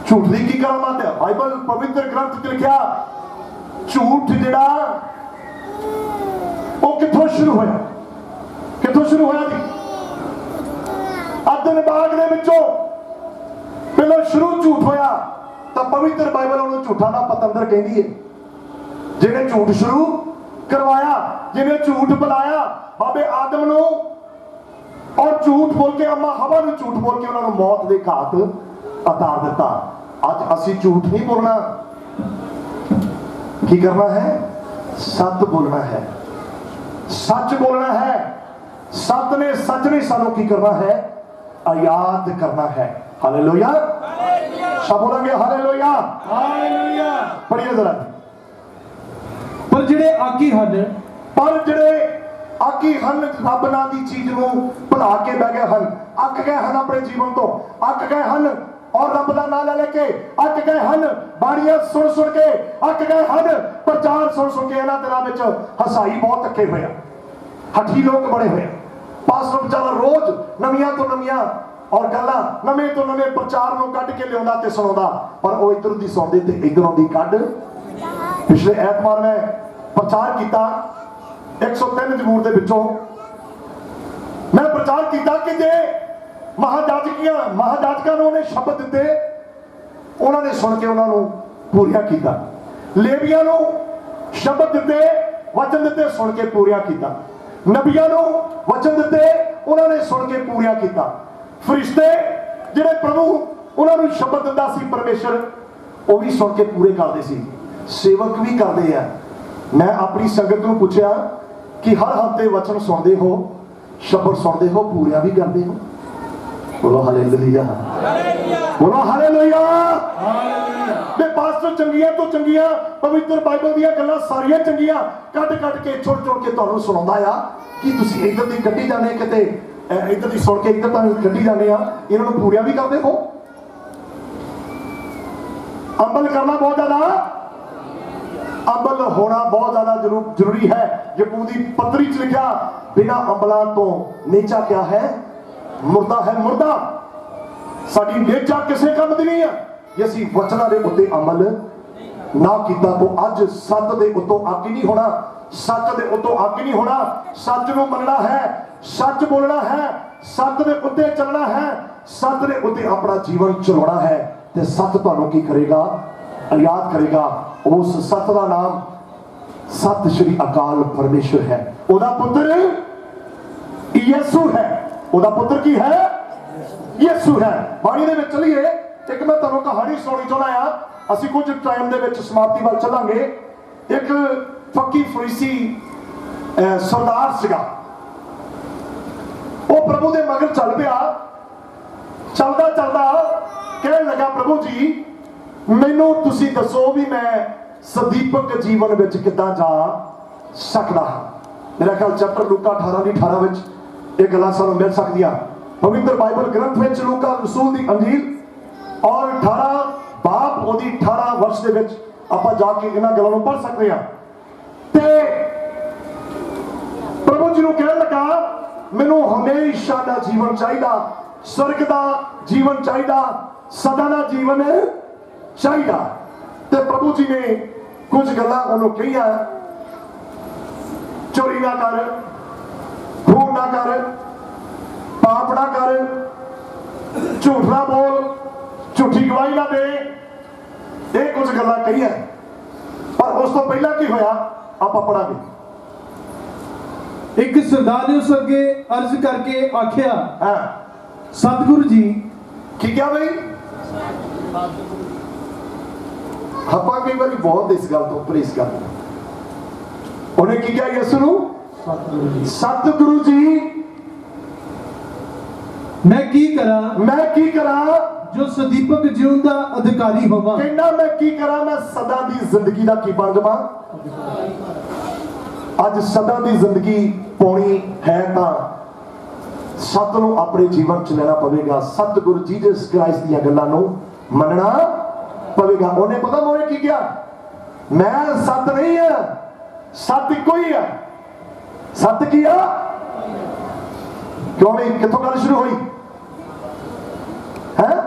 झूठ दी की करामात है। बाइबल पवित्र ग्रंथ च लिखिया झूठ जिहड़ा वो कित्थों शुरू होया, कित्थों शुरू होया जी? अदन बाग दे विचों पहले शुरू झूठ होया। तो पवित्र बाइबल उन्होंने झूठा का पतंदर कहती है, जिन्हें झूठ शुरू करवाया, जिन्हें झूठ बुलाया बाबे आदम नूं और झूठ बोल के अम्मा हवा नूं झूठ बोल के उन्होंने मौत के घाट उतार दिता। अज असी झूठ नहीं बोलना, की करना है? सच बोलना है, सच बोलना है। सत ने सच ने सानू की करना है? आयाद करना है। हालेलुया। सब बोलेंगे हालेलुया हालेलुया। पढ़िए जरा। पर जिहड़े आकी हन, पर जिहड़े आकी हन रब नाम की चीज नूं भुला के बह गए हन, अक गए हन अपने जीवन तो, अक गए हन और रब का नाम ले लेके अक गए हन, बाणियां सुन सुन के अक गए हन, प्रचार सुन सुन के इन्हां दिनां विच हसाई बहुत अके होया। ਹਠੀ ਲੋਕ ਬਣੇ ਹੋਏ। ਪਾਸਟਰ ਵਿਚਾਰਾ ਰੋਜ਼ ਨਵੀਆਂ ਤੋਂ ਨਵੀਆਂ ਔਰ ਗੱਲਾਂ ਨਵੇਂ ਤੋਂ ਨਵੇਂ ਪ੍ਰਚਾਰ ਨੂੰ ਕੱਢ ਕੇ ਲਿਆਉਂਦਾ ਤੇ ਸੁਣਾਉਂਦਾ, ਪਰ ਉਹ ਇਧਰ ਦੀ ਸੁਣਦੇ ਤੇ ਇਧਰੋਂ ਦੀ ਕੱਢ। ਪਿਛਲੇ ਐਤਵਾਰ ਮੈਂ ਪ੍ਰਚਾਰ ਕੀਤਾ 103 ਜ਼ਬੂਰ ਦੇ ਵਿੱਚੋਂ ਮੈਂ ਪ੍ਰਚਾਰ ਕੀਤਾ ਕਿ ਜੇ ਮਹਾਜਾਜਕਾਂ ਨੂੰ ਉਹਨੇ ਸ਼ਬਦ ਦਿੱਤੇ, ਉਹਨਾਂ ਨੇ ਸੁਣ ਕੇ ਉਹਨਾਂ ਨੂੰ ਪੂਰੀਆਂ ਕੀਤਾ। ਲੇਵੀਆਂ ਨੂੰ ਸ਼ਬਦ ਦਿੱਤੇ, ਵਚਨ ਦਿੱਤੇ, ਸੁਣ ਕੇ ਪੂਰੀਆਂ ਕੀਤਾ। ਨਬੀਆਂ ਨੂੰ ਵਚਨ ਦਿੱਤੇ, ਉਹਨਾਂ ਨੇ ਸੁਣ ਕੇ ਪੂਰੀਆਂ ਕੀਤਾ। ਫਰਿਸ਼ਤੇ ਜਿਹੜੇ ਪ੍ਰਭੂ ਉਹਨਾਂ ਨੂੰ ਸ਼ਬਦ ਦਿੰਦਾ ਸੀ ਪਰਮੇਸ਼ਰ, ਉਹ ਵੀ ਸੁਣ ਕੇ ਪੂਰੇ ਕਰਦੇ ਸੀ। ਸੇਵਕ ਵੀ ਕਰਦੇ ਆ। ਮੈਂ ਆਪਣੀ ਸੰਗਤ ਨੂੰ ਪੁੱਛਿਆ ਕਿ ਹਰ ਹਫ਼ਤੇ ਵਚਨ ਸੁਣਦੇ ਹੋ, ਸ਼ਬਦ ਸੁਣਦੇ ਹੋ, ਪੂਰੀਆਂ ਵੀ ਕਰਦੇ ਹੋ? ਬੋਲੋ ਹਾਲੇਲੂਇਆ, ਬੋਲੋ ਹਾਲੇਲੂਇਆ। ਤੇ ਪਾਸਟਰ ਚੰਗੀਆਂ ਤੋਂ ਚੰਗੀਆਂ ਪਵਿੱਤਰ ਬਾਈਬਲ ਦੀਆਂ ਗੱਲਾਂ ਸਾਰੀਆਂ ਚੰਗੀਆਂ ਕੱਢ ਕੇ ਛੋੜ ਕੇ ਤੁਹਾਨੂੰ ਸੁਣਾਉਂਦਾ ਆ ਕਿ ਤੁਸੀਂ ਇੱਧਰ ਦੀ ਕੱਢੀ ਜਾਂਦੇ, ਕਿਤੇ ਇੱਧਰ ਦੀ ਸੁਣ ਕੇ ਇੱਧਰ ਤਾਂ ਕੱਢੀ ਜਾਂਦੇ ਆ। ਇਹਨਾਂ ਨੂੰ ਪੂਰੀਆਂ ਵੀ ਕਰਦੇ ਹੋ? ਅਮਲ ਕਰਨਾ ਬਹੁਤ ਜ਼ਿਆਦਾ, ਅਮਲ ਹੋਣਾ ਬਹੁਤ ਜ਼ਿਆਦਾ ਜ਼ਰੂਰੀ ਹੈ। ਯਕੂਬ ਦੀ ਪੱਤਰੀ 'ਚ ਲਿਖਿਆ, ਬਿਨਾਂ ਅਮਲਾਂ ਤੋਂ ਨੇਚਾ ਕਿਆ ਹੈ? ਮੁਰਦਾ ਹੈ, ਮੁਰਦਾ। ਸਾਡੀ ਨੇਚਾ ਕਿਸੇ ਕੰਮ ਦੀ ਨਹੀਂ ਹੈ ਜੇ ਅਸੀਂ ਵਚਨਾਂ ਦੇ ਉੱਤੇ ਅਮਲ ਨਾ ਕੀਤਾ ਤਾਂ ਅੱਜ ਸੱਤ ਦੇ ਉੱਤੋਂ ਅੱਗ ਨਹੀਂ ਹੋਣਾ, ਸੱਚ ਦੇ ਉੱਤੋਂ ਅੱਗ ਨਹੀਂ ਹੋਣਾ। ਸੱਚ ਨੂੰ ਮੰਨਣਾ ਹੈ, ਸੱਚ ਬੋਲਣਾ ਹੈ, ਸੱਤ ਦੇ ਉੱਤੇ ਚੱਲਣਾ ਹੈ, ਸੱਤ ਦੇ ਉੱਤੇ ਆਪਣਾ ਜੀਵਨ ਚਲਾਉਣਾ ਹੈ। ਤੇ ਸੱਤ ਤੁਹਾਨੂੰ ਕੀ ਕਰੇਗਾ? ਯਾਦ ਕਰੇਗਾ। ਉਸ ਸੱਤ ਦਾ ਨਾਮ ਸਤਿ ਸ਼੍ਰੀ ਅਕਾਲ ਪਰਮੇਸ਼ਰ ਹੈ। ਉਹਦਾ ਪੁੱਤਰ ਯਿਸੂ ਹੈ। ਉਹਦਾ ਪੁੱਤਰ ਕੀ ਹੈ? ਯਿਸੂ ਹੈ। ਬਾਣੀ ਦੇ ਵਿੱਚ ਚਲੀਏ, ਇੱਕ ਮੈਂ ਤੁਹਾਨੂੰ ਕਹਾਣੀ ਸੁਣਾਉਣੀ ਚਾਹੁੰਦਾ ਆ। ਅਸੀਂ ਕੁਝ ਟਾਈਮ ਦੇ ਵਿੱਚ ਸਮਾਪਤੀ ਵੱਲ ਚੱਲਾਂਗੇ। ਇੱਕ ਫੱਕੀ ਫਰੀਸੀ ਸਰਦਾਰ ਸੀਗਾ। ਉਹ ਪ੍ਰਭੂ ਦੇ ਮਗਰ ਚੱਲ ਪਿਆ। ਚੱਲਦਾ ਕਹਿਣ ਲੱਗਾ, ਪ੍ਰਭੂ ਜੀ ਮੈਨੂੰ ਤੁਸੀਂ ਦੱਸੋ ਵੀ ਮੈਂ ਸਦੀਪਕ ਜੀਵਨ ਵਿੱਚ ਕਿੱਦਾਂ ਜਾ ਸਕਦਾ ਹਾਂ। ਮੇਰਾ ਖਿਆਲ ਚੈਪਟਰ ਲੂਕਾ 18:18 ਵਿੱਚ ਇਹ ਗੱਲਾਂ ਸਾਨੂੰ ਮਿਲ ਸਕਦੀਆਂ। ਪਵਿੱਤਰ ਬਾਈਬਲ ਗ੍ਰੰਥ ਵਿੱਚ ਲੂਕਾ ਰਸੂਲ ਦੀ ਅੰਜੀਲ ਔਰ 18 ਬਾਬ ਉਹਦੀ 18 ਵਰਸ਼ ਦੇ ਵਿੱਚ ਆਪਾਂ ਜਾ ਕੇ ਇਹਨਾਂ ਗੱਲਾਂ ਨੂੰ ਪੜ੍ਹ ਸਕਦੇ ਹਾਂ। ਤੇ ਪ੍ਰਭੂ ਜੀ ਨੂੰ ਕਹਿਣ ਲੱਗਾ, ਮੈਨੂੰ ਹਮੇਸ਼ਾ ਦਾ ਜੀਵਨ ਚਾਹੀਦਾ, ਸਵਰਗ ਦਾ ਜੀਵਨ ਚਾਹੀਦਾ, ਸਦਾ ਦਾ ਜੀਵਨ ਚਾਹੀਦਾ। ਤੇ ਪ੍ਰਭੂ ਜੀ ਨੇ ਕੁਝ ਗੱਲਾਂ ਉਹਨੂੰ ਕਹੀਆਂ, ਚੋਰੀ ਨਾ ਕਰ, ਖੂਨ ਨਾ ਕਰ, ਪਾਪ ਨਾ ਕਰ, ਝੂਠ ਨਾ ਬੋਲ, ਝੂਠੀ ਗਵਾਹੀ ਨਾ ਦੇ। ਇਹ ਕੁਝ ਗੱਲਾਂ ਕਹੀਆਂ। ਪਰ ਉਸ ਤੋਂ ਪਹਿਲਾਂ ਕੀ ਹੋਇਆ ਆਪਾਂ ਪੜਾਂਗੇ। ਇੱਕ ਸਰਦਾਰ ਨੇ ਉਸ ਅੱਗੇ ਅਰਜ਼ ਕਰਕੇ ਆਖਿਆ, ਹਾਂ ਸਤਿਗੁਰੂ ਜੀ। ਕੀ ਕਿਹਾ ਬਈ? ਆਪਾਂ ਕਈ ਵਾਰੀ ਬਹੁਤ ਇਸ ਗੱਲ ਤੋਂ ਪਰਹੇਜ਼ ਕਰਦੇ ਹਾਂ। ਉਹਨੇ ਕੀ ਕਿਹਾ ਯਿਸੂ ਨੂੰ? ਸਤਿਗੁਰੂ ਜੀ ਮੈਂ ਕੀ ਕਰਾਂ, ਮੈਂ ਕੀ ਕਰਾਂ ਜੋ ਸਦੀਪਕ ਜੀਵਨ ਦਾ ਅਧਿਕਾਰੀ ਹੋਵਾਂ। ਕਹਿੰਦਾ ਮੈਂ ਕੀ ਕਰਾਂ, ਮੈਂ ਸਦਾ ਦੀ ਜ਼ਿੰਦਗੀ ਦਾ ਕੀ ਬਣ ਜਾਵਾਂ। ਅੱਜ ਸਦਾ ਦੀ ਜ਼ਿੰਦਗੀ ਪਾਉਣੀ ਹੈ ਤਾਂ ਸੱਤ ਨੂੰ ਆਪਣੇ ਜੀਵਨ ਚ ਲੈਣਾ ਪਵੇਗਾ। ਸਤਿਗੁਰੂ ਜੀਸਸ ਕ੍ਰਾਈਸਟ ਦੀਆਂ ਗੱਲਾਂ ਨੂੰ ਮੰਨਣਾ ਪਵੇਗਾ। ਉਹਨੇ ਪਤਾ ਮੋਰੇ ਕੀ ਕਿਹਾ? ਮੈਂ ਸੱਤ ਨਹੀਂ ਆ, ਸੱਤ ਇੱਕੋ ਹੀ ਆ। ਸੱਤ ਕੀ ਆ? ਕਿਉਂ ਨਹੀਂ? ਕਿੱਥੋਂ ਗੱਲ ਸ਼ੁਰੂ ਹੋਈ ਹੈ?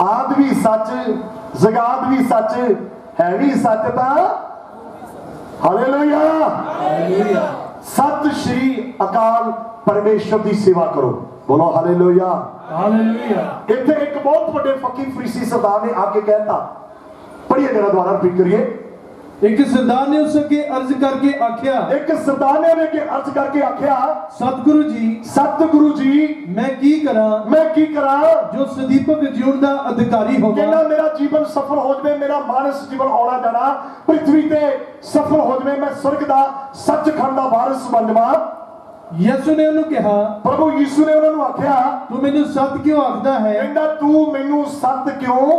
ਆਦ ਵੀ ਸੱਚ, ਜ਼ਗਾਤ ਵੀ ਸੱਚ, ਹੈ ਵੀ ਸੱਚ ਤਾਂ ਹਾਲੇਲੂਇਆ। ਸਤਿ ਸ਼੍ਰੀ ਅਕਾਲ ਪਰਮੇਸ਼ਰ ਦੀ ਸੇਵਾ ਕਰੋ। ਬੋਲੋ ਹਾਲੇਲੂਇਆ, ਹਾਲੇਲੂਇਆ। ਇੱਥੇ ਇੱਕ ਬਹੁਤ ਵੱਡੇ ਫਕੀਰ ਫਰੀਸੀ ਸਰਦਾਰ ਨੇ ਆ ਕੇ ਕਹਿਤਾ, ਪੜ੍ਹੀਏ ਜਰਾ ਦੁਬਾਰਾ ਰਿਪੀਟ ਕਰੀਏ। ਇੱਕ ਸਰਦਾਰ ਨੇ ਉਸ ਅੱਗੇ ਅਰਜ਼ ਕਰਕੇ ਆਖਿਆ, ਇੱਕ ਸਰਦਾਰ ਨੇ ਅੱਗੇ ਅਰਜ਼ ਕਰਕੇ ਆਖਿਆ, ਸਤਿਗੁਰੂ ਜੀ, ਸਤਿਗੁਰੂ ਜੀ ਮੈਂ ਕੀ ਕਰਾਂ, ਮੈਂ ਕੀ ਕਰਾਂ ਜੋ ਸਦੀਪਕ ਜੀਵਨ ਦਾ ਅਧਿਕਾਰੀ ਹੋਵਾਂ। ਕਹਿੰਦਾ ਮੇਰਾ ਜੀਵਨ ਸਫਲ ਹੋ ਜਾਵੇ, ਮੇਰਾ ਮਾਨਸ ਜੀਵਨ ਆਉਣਾ ਜਾਣਾ ਪ੍ਰਿਥਵੀ ਤੇ ਸਫਲ ਹੋ ਜਾਵੇ, ਮੈਂ ਸਵਰਗ ਦਾ ਸੱਚਖੰਡ ਦਾ ਵਾਰਿਸ ਬਣ ਜਾਵਾਂ। ਯਿਸੂ ਨੇ ਉਹਨੂੰ ਕਿਹਾ, ਪ੍ਰਭੂ ਯਿਸੂ ਨੇ ਉਹਨਾਂ ਨੂੰ ਆਖਿਆ, ਤੂੰ ਮੈਨੂੰ ਸੱਤ ਕਿਉਂ ਆਖਦਾ ਹੈ? ਕਹਿੰਦਾ ਤੂੰ ਮੈਨੂੰ ਸੱਤ ਕਿਉਂ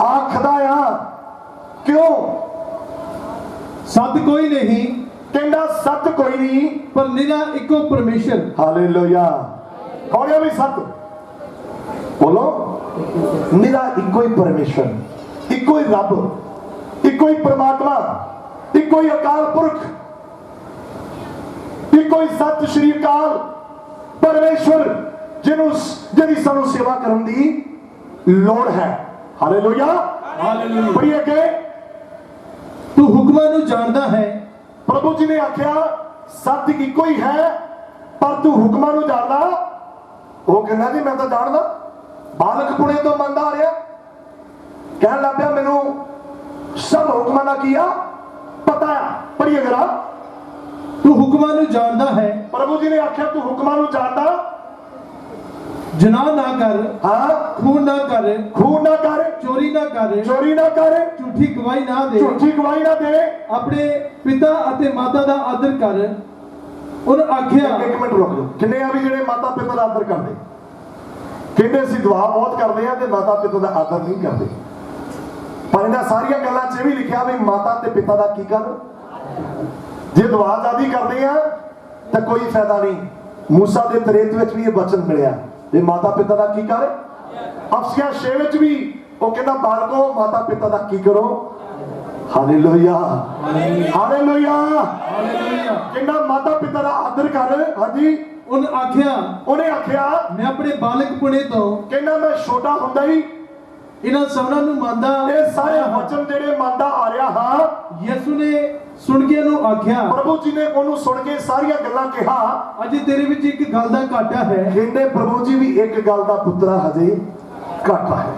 ਆਖਦਾ ਆ? ਕਿਉਂ? ਸੱਤ ਕੋਈ ਨਹੀਂ, ਕਹਿੰਦਾ ਸੱਤ ਕੋਈ ਨਹੀਂ ਪਰ ਨਿਰਾ ਇੱਕੋ ਪਰਮੇਸ਼ਰ। ਹਾਲੇਲੂਇਆ। ਕੌਣ ਹੈ ਵੀ ਸੱਤ? ਬੋਲੋ। ਨਿਰਾ ਇੱਕੋ ਹੀ ਪਰਮੇਸ਼ਰ, ਇੱਕੋ ਹੀ ਰੱਬ, ਇੱਕੋ ਹੀ ਪਰਮਾਤਮਾ, ਇੱਕੋ ਹੀ ਅਕਾਲ ਪੁਰਖ। ਇੱਕੋ ਹੀ ਸਤਿ ਸ਼੍ਰੀ ਅਕਾਲ ਪਰਮੇਸ਼ਵਰ ਜਿਹਦੀ ਸਾਨੂੰ ਸੇਵਾ ਕਰਨ ਦੀ ਲੋੜ ਹੈ। Hallelujah hallelujah. ਪੜ੍ਹੀਏ ਅੱਗੇ। ਤੂੰ ਹੁਕਮਾਂ ਨੂੰ ਜਾਣਦਾ ਹੈ। ਪ੍ਰਭੂ ਜੀ ਨੇ ਆਖਿਆ ਸੱਚ ਇੱਕੋ ਹੀ ਹੈ ਪਰ ਤੂੰ ਹੁਕਮਾਂ ਨੂੰ ਜਾਣਦਾ। ਉਹ ਕਹਿੰਦਾ ਜੀ ਮੈਂ ਤਾਂ ਜਾਣਦਾ, ਬਾਲਕ ਪੁਣੇ ਤੋਂ ਮੰਨਦਾ ਆ ਰਿਹਾ, ਕਹਿਣ ਲੱਗ ਪਿਆ ਮੈਨੂੰ ਸਭ ਹੁਕਮਾਂ ਦਾ ਕੀ ਆ ਪਤਾ ਆ। ਪੜ੍ਹੀਏ ਜਰਾ। ਤੂੰ ਹੁਕਮਾਂ ਨੂੰ ਜਾਣਦਾ ਹੈ। ਪ੍ਰਭੂ ਜੀ ਨੇ ਆਖਿਆ ਤੂੰ ਹੁਕਮਾਂ ਨੂੰ ਜਾਣਦਾ। ਜਨਾਹ ਨਾ ਕਰ, ਹਾਂ, ਖੂਨ ਨਾ ਕਰ, ਖੂਨ ਨਾ ਕਰ, ਚੋਰੀ ਨਾ ਕਰ, ਚੋਰੀ ਨਾ ਕਰ, ਝੂਠੀ ਗਵਾਹੀ ਨਾ ਦੇ, ਝੂਠੀ ਗਵਾਹੀ ਨਾ ਦੇ, ਆਪਣੇ ਪਿਤਾ ਅਤੇ ਮਾਤਾ ਦਾ ਆਦਰ ਕਰ। ਉਹਨੇ ਆਖਿਆ। ਇੱਕ ਮਿੰਟ ਰੁਕ ਜਾਓ। ਕਿੰਨੇ ਆ ਵੀ ਜਿਹੜੇ ਮਾਤਾ ਪਿਤਾ ਦਾ ਆਦਰ ਕਰਦੇ? ਕਹਿੰਦੇ ਅਸੀਂ ਦੁਆ ਬਹੁਤ ਕਰਦੇ ਆ ਤੇ ਮਾਤਾ ਪਿਤਾ ਦਾ ਆਦਰ ਨਹੀਂ ਕਰਦੇ। ਪਰ ਇਹਨਾਂ ਸਾਰੀਆਂ ਗੱਲਾਂ 'ਚ ਇਹ ਵੀ ਲਿਖਿਆ ਵੀ ਮਾਤਾ ਤੇ ਪਿਤਾ ਦਾ ਕੀ ਕਰ। ਜੇ ਦੁਆ ਜ਼ਿਆਦੀ ਕਰਦੇ ਆ ਤਾਂ ਕੋਈ ਫਾਇਦਾ ਨਹੀਂ। ਮੂਸਾ ਦੇ ਤਰੀਤ ਵਿੱਚ ਵੀ ਇਹ ਬਚਨ ਮਿਲਿਆ ਤੇ ਮਾਤਾ ਪਿਤਾ ਦਾ ਕੀ ਕਰ। ਅਫਸੀਆਂ 6 ਵਿੱਚ ਵੀ ਉਹ ਕਹਿੰਦਾ ਬਾਲਕੋ ਮਾਤਾ ਪਿਤਾ ਦਾ ਕੀ ਕਰੋ। Hallelujah hallelujah hallelujah. ਕਹਿੰਦਾ ਮਾਤਾ ਪਿਤਾ ਦਾ ਆਦਰ ਕਰ। ਹਾਂਜੀ। ਉਹਨੇ ਆਖਿਆ ਮੈਂ ਆਪਣੇ ਬਾਲਕਪੁਣੇ ਤੋਂ, ਕਹਿੰਦਾ ਮੈਂ ਛੋਟਾ ਹੁੰਦਾ ਹੀ ਇਹਨਾਂ ਸਭਨਾਂ ਨੂੰ ਮੰਨਦਾ। ਇਹ ਸਾਰੇ ਵਚਨ ਜਿਹੜੇ ਮੰਨਦਾ ਆ ਰਿਹਾ ਹਾਂ। ਯਿਸੂ ਨੇ ਸੁਣ ਕੇ ਉਹਨੂੰ ਆਖਿਆ। ਪ੍ਰਭੂ ਜੀ ਨੇ ਉਹਨੂੰ ਸੁਣ ਕੇ ਸਾਰੀਆਂ ਗੱਲਾਂ ਕਿਹਾ। ਅਜੇ ਤੇਰੇ ਵਿੱਚ ਇੱਕ ਗੱਲ ਦਾ ਘਾਟਾ ਹੈ। ਕਹਿੰਦੇ ਪ੍ਰਭੂ ਜੀ ਵੀ ਇੱਕ ਗੱਲ ਦਾ ਪੁੱਤਰਾ ਹਜੇ ਘਾਟਾ ਹੈ।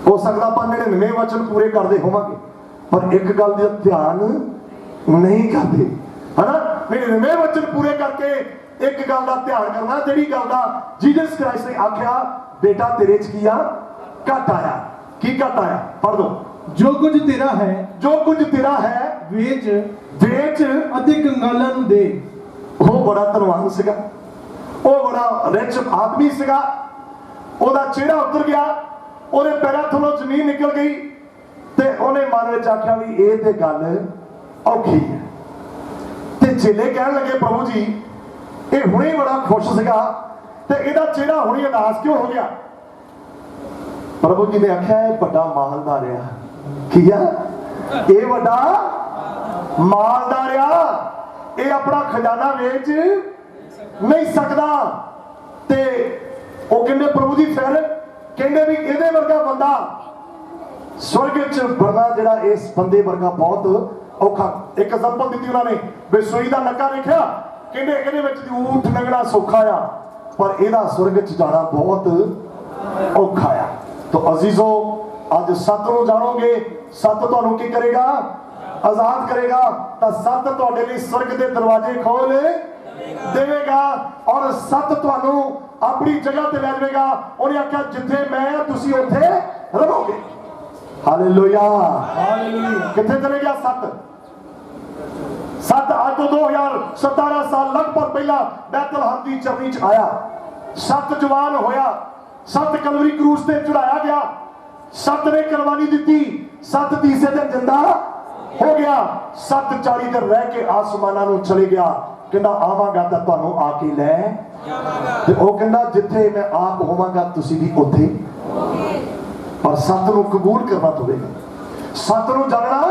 ਹੋ ਸਕਦਾ ਆਪਾਂ 99 ਵਚਨ ਪੂਰੇ ਕਰਦੇ ਹੋਵਾਂਗੇ ਪਰ ਇੱਕ ਗੱਲ ਦਾ ਧਿਆਨ ਨਹੀਂ ਕਰਦੇ, ਹਨਾ। 99 ਵਚਨ ਪੂਰੇ ਕਰਕੇ ਇੱਕ ਗੱਲ ਦਾ ਧਿਆਨ ਕਰਨਾ, ਜਿਹੜੀ ਗੱਲ ਦਾ ਜੀਸਸ ਕ੍ਰਾਈਸਟ ਨੇ ਆਖਿਆ ਬੇਟਾ ਤੇਰੇ 'ਚ ਕੀ ਆ ਘਾਟਾ ਆ। ਕੀ ਘਾਟਾ ਆ? ਪੜ੍ਹ ਦੋ। ਜੋ ਕੁਝ ਤੇਰਾ ਹੈ, ਜੋ ਕੁਝ ਤੇਰਾ ਹੈ ਵੇਚ ਵੇਚ ਅਤੇ ਕੰਗਾਲਾਂ ਨੂੰ ਦੇ। ਉਹ ਬੜਾ ਧਨਵਾਨ ਸੀਗਾ, ਉਹ ਬੜਾ ਰਿਚ ਆਦਮੀ ਸੀਗਾ। ਉਹਦਾ ਚਿਹਰਾ ਉਤਰ ਗਿਆ, ਉਹਦੇ ਪੈਰਾਂ ਥੱਲੋਂ ਜ਼ਮੀਨ ਨਿਕਲ ਗਈ ਤੇ ਉਹਨੇ ਮਨ ਵਿੱਚ ਆਖਿਆ ਵੀ ਇਹ ਤੇ ਗੱਲ ਔਖੀ ਹੈ। ਤੇ ਚੇਲੇ ਕਹਿਣ ਲੱਗੇ ਪ੍ਰਭੂ ਜੀ ਇਹ ਹੁਣੇ ਬੜਾ ਖੁਸ਼ ਸੀਗਾ ਤੇ ਇਹਦਾ ਚਿਹਰਾ ਹੁਣੇ ਉਦਾਸ ਕਿਉਂ ਹੋ ਗਿਆ? ਪ੍ਰਭੂ ਜੀ ਨੇ ਆਖਿਆ ਇਹ ਵੱਡਾ ਮਾਲਦਾਰ ਆ। ਕੀ ਆ? ਇਹ ਵੱਡਾ ਮਾਲਦਾਰ ਆ, ਇਹ ਆਪਣਾ ਖਜ਼ਾਨਾ ਵੇਚ ਨਹੀਂ ਸਕਦਾ। ਤੇ ਉਹ ਕਹਿੰਦੇ ਪ੍ਰਭੂ ਜੀ ਫਿਰ ਕਹਿੰਦੇ ਵੀ ਇਹਦੇ ਵਰਗਾ ਬੰਦਾ ਸਵਰਗ ਵਿੱਚ ਬਣਨਾ ਜਿਹੜਾ ਇਸ ਬੰਦੇ ਵਰਗਾ ਬਹੁਤ ਔਖਾ। ਇੱਕ ਐਗਜ਼ਾਮਪਲ ਦਿੱਤੀ ਉਹਨਾਂ ਨੇ ਵੀ ਸੂਈ ਦਾ ਨੱਕਾ ਦੇਖਿਆ, ਕਹਿੰਦੇ ਇਹਦੇ ਵਿੱਚ ਦੀ ਊਠ ਲੰਘਣਾ ਸੌਖਾ ਆ ਪਰ ਇਹਦਾ ਸਵਰਗ ਵਿੱਚ ਜਾਣਾ ਬਹੁਤ ਔਖਾ ਆ। ਤਾਂ ਅਜ਼ੀਜ਼ੋ ਅੱਜ ਸੱਤ ਨੂੰ ਜਾਣੋਗੇ, ਸੱਤ ਤੁਹਾਨੂੰ ਕੀ ਕਰੇਗਾ? ਆਜ਼ਾਦ ਕਰੇਗਾ। ਤਾਂ ਸੱਤ ਤੁਹਾਡੇ ਲਈ ਸਵਰਗ ਦੇ ਦਰਵਾਜ਼ੇ ਖੋਲ ਦੇਵੇਗਾ ਔਰ ਸੱਤ ਤੁਹਾਨੂੰ ਆਪਣੀ ਜਗ੍ਹਾ ਤੇ ਲੈ ਜਾਵੇਗਾ। ਉਹਨੇ ਆਖਿਆ ਜਿੱਥੇ ਮੈਂ ਤੁਸੀਂ ਉੱਥੇ ਰਹੋਗੇ। Hallelujah hallelujah. ਕਿੱਥੇ ਚਲੇ ਗਿਆ ਸੱਤ? ਸੱਤ ਅੱਜ ਤੋਂ 2017 ਸਾਲ ਲਗਭਗ ਪਹਿਲਾਂ ਬੈਤਲਹਮ ਦੀ ਚਰਨੀ 'ਚ ਆਇਆ। ਸੱਤ ਜਵਾਨ ਹੋਇਆ, ਸੱਤ ਕਲਵਰੀ ਕਰੂਸ ਤੇ ਚੜਾਇਆ ਗਿਆ, ਸੱਤ ਨੇ ਕੁਰਬਾਨੀ ਦਿੱਤੀ, ਸੱਤ ਤੀਸਰੇ ਦਿਨ ਜਿੰਦਾ ਹੋ ਗਿਆ, ਸੱਤ 40 ਦਿਨ ਰਹਿ ਕੇ ਆਸਮਾਨਾਂ ਨੂੰ ਚਲੇ ਗਿਆ। ਕਹਿੰਦਾ ਆਵਾਂਗਾ ਤਾਂ ਤੁਹਾਨੂੰ ਆ ਕੇ ਲੈ ਤੇ ਉਹ ਕਹਿੰਦਾ ਜਿੱਥੇ ਮੈਂ ਆਪ ਹੋਵਾਂਗਾ ਤੁਸੀਂ ਵੀ ਉੱਥੇ। ਪਰ ਸੱਤ ਨੂੰ ਕਬੂਲ ਕਰਨਾ ਪਵੇਗਾ, ਸੱਤ ਨੂੰ ਜਾਣਨਾ।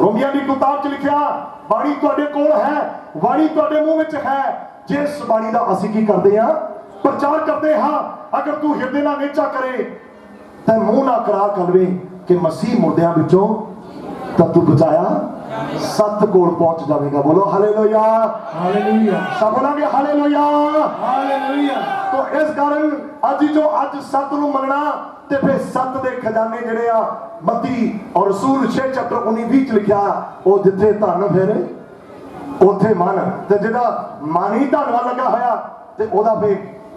ਰੋਮੀਆਂ ਦੀ ਕਿਤਾਬ 'ਚ ਲਿਖਿਆ ਬਾਣੀ ਤੁਹਾਡੇ ਕੋਲ ਹੈ, ਬਾਣੀ ਤੁਹਾਡੇ ਮੂੰਹ ਵਿੱਚ ਹੈ, ਜਿਸ ਬਾਣੀ ਦਾ ਅਸੀਂ ਕੀ ਕਰਦੇ ਹਾਂ? ਪ੍ਰਚਾਰ ਕਰਦੇ ਹਾਂ। ਅਗਰ ਤੂੰ ਹਿਰਦੇ ਨਾਲ ਨਿਚਾ ਕਰੇ ਤੇ ਮੂੰਹ ਨਾਲ ਇਕਰਾਰ ਕਰਵੇ ਕਿ ਮਸੀਹ ਮੁਰਦਿਆਂ ਵਿੱਚੋਂ ਤਾਂ ਤੂੰ ਬਚਾਇਆ ਸੱਤ ਕੋਲ ਪਹੁੰਚ ਜਾਵੇਗਾ। ਬੋਲੋ ਹਾਲੇਲੂਇਆ ਹਾਲੇਲੂਇਆ। ਸਭ ਬੋਲਾਂਗੇ ਹਾਲੇਲੂਇਆ ਹਾਲੇਲੂਇਆ। तो इस कारण अज सत नूं मनना ते फिर सत दे खजाने जिहड़े आ मत्ती और रसूल 6 चैप्टर 19-20 लिखिया ओ जिथे धन फिर उथे मन ते जिहड़ा मन ही धन वाल लगा होया ते ओदा फिर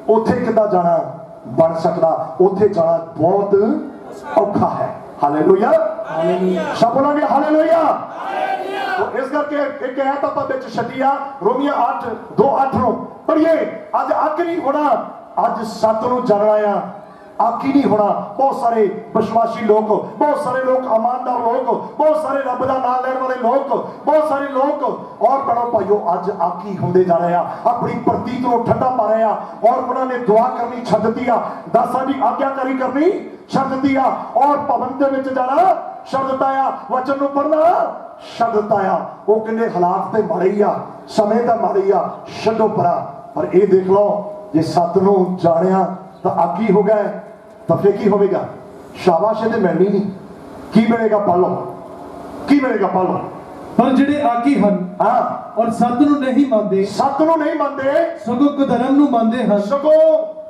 उथे किदां जाना बन सकदा, उथे जाना बहुत औखा है। हालेलुया सब बोलांगे हालेलुया। तो इस करके एक आयत आपां विच छड्डी आ रोमिया 8:2-8 नूं पढ़िए। अज अक नहीं होना, अज सत नूं जानना आ, अक ही नहीं होना। बहुत सारे विश्वासी लोग, बहुत सारे लोग ईमानदार लोग, बहुत सारे रब दा नाम लैण वाले लोग, बहुत सारे लोग और बड़ो भाइयों अज अक ही होंदे जा रहे हैं, अपनी प्रतीत नूं ठंडा पा रहे हैं और उन्होंने दुआ करनी छड्ड दी आ, दासां दी आग्याकारी करनी छड्ड दी आ और पाबंदी विच जाना छड्ड दित्ता आ, वचन नूं पढ़ना ਛੱਡ ਦਿੱਤਾ ਆ। ਉਹ ਕਹਿੰਦੇ ਹਾਲਾਤ ਤੇ ਮਾੜੇ ਹੀ ਆ, ਸਮੇਂ ਤਾਂ ਮਾੜੇ ਹੀ ਆ, ਛੱਡੋ ਪਰਾਂ। ਪਰ ਇਹ ਦੇਖ ਲਓ, ਜੇ ਸੱਤ ਨੂੰ ਜਾਣਿਆ ਤਾਂ ਆਗੀ ਹੋ ਗਏ, ਤਾਂ ਫਿਰ ਕੀ ਹੋਵੇਗਾ? ਸ਼ਾਬਾਸ਼ ਇਹਦੇ ਮਿਲਣੀ ਨਹੀਂ। ਕੀ ਮਿਲੇਗਾ? ਪਾਲੋ। ਕੀ ਮਿਲੇਗਾ? ਪਾਲੋ। ਪਰ ਜਿਹੜੇ ਆਗੀ ਹਨ ਹਾਂ, ਔਰ ਸੱਤ ਨੂੰ ਨਹੀਂ ਮੰਨਦੇ, ਸੱਤ ਨੂੰ ਨਹੀਂ ਮੰਨਦੇ, ਸਗੋਂ ਕੁਧਰਮ ਨੂੰ ਮੰਨਦੇ ਹਨ, ਸਗੋਂ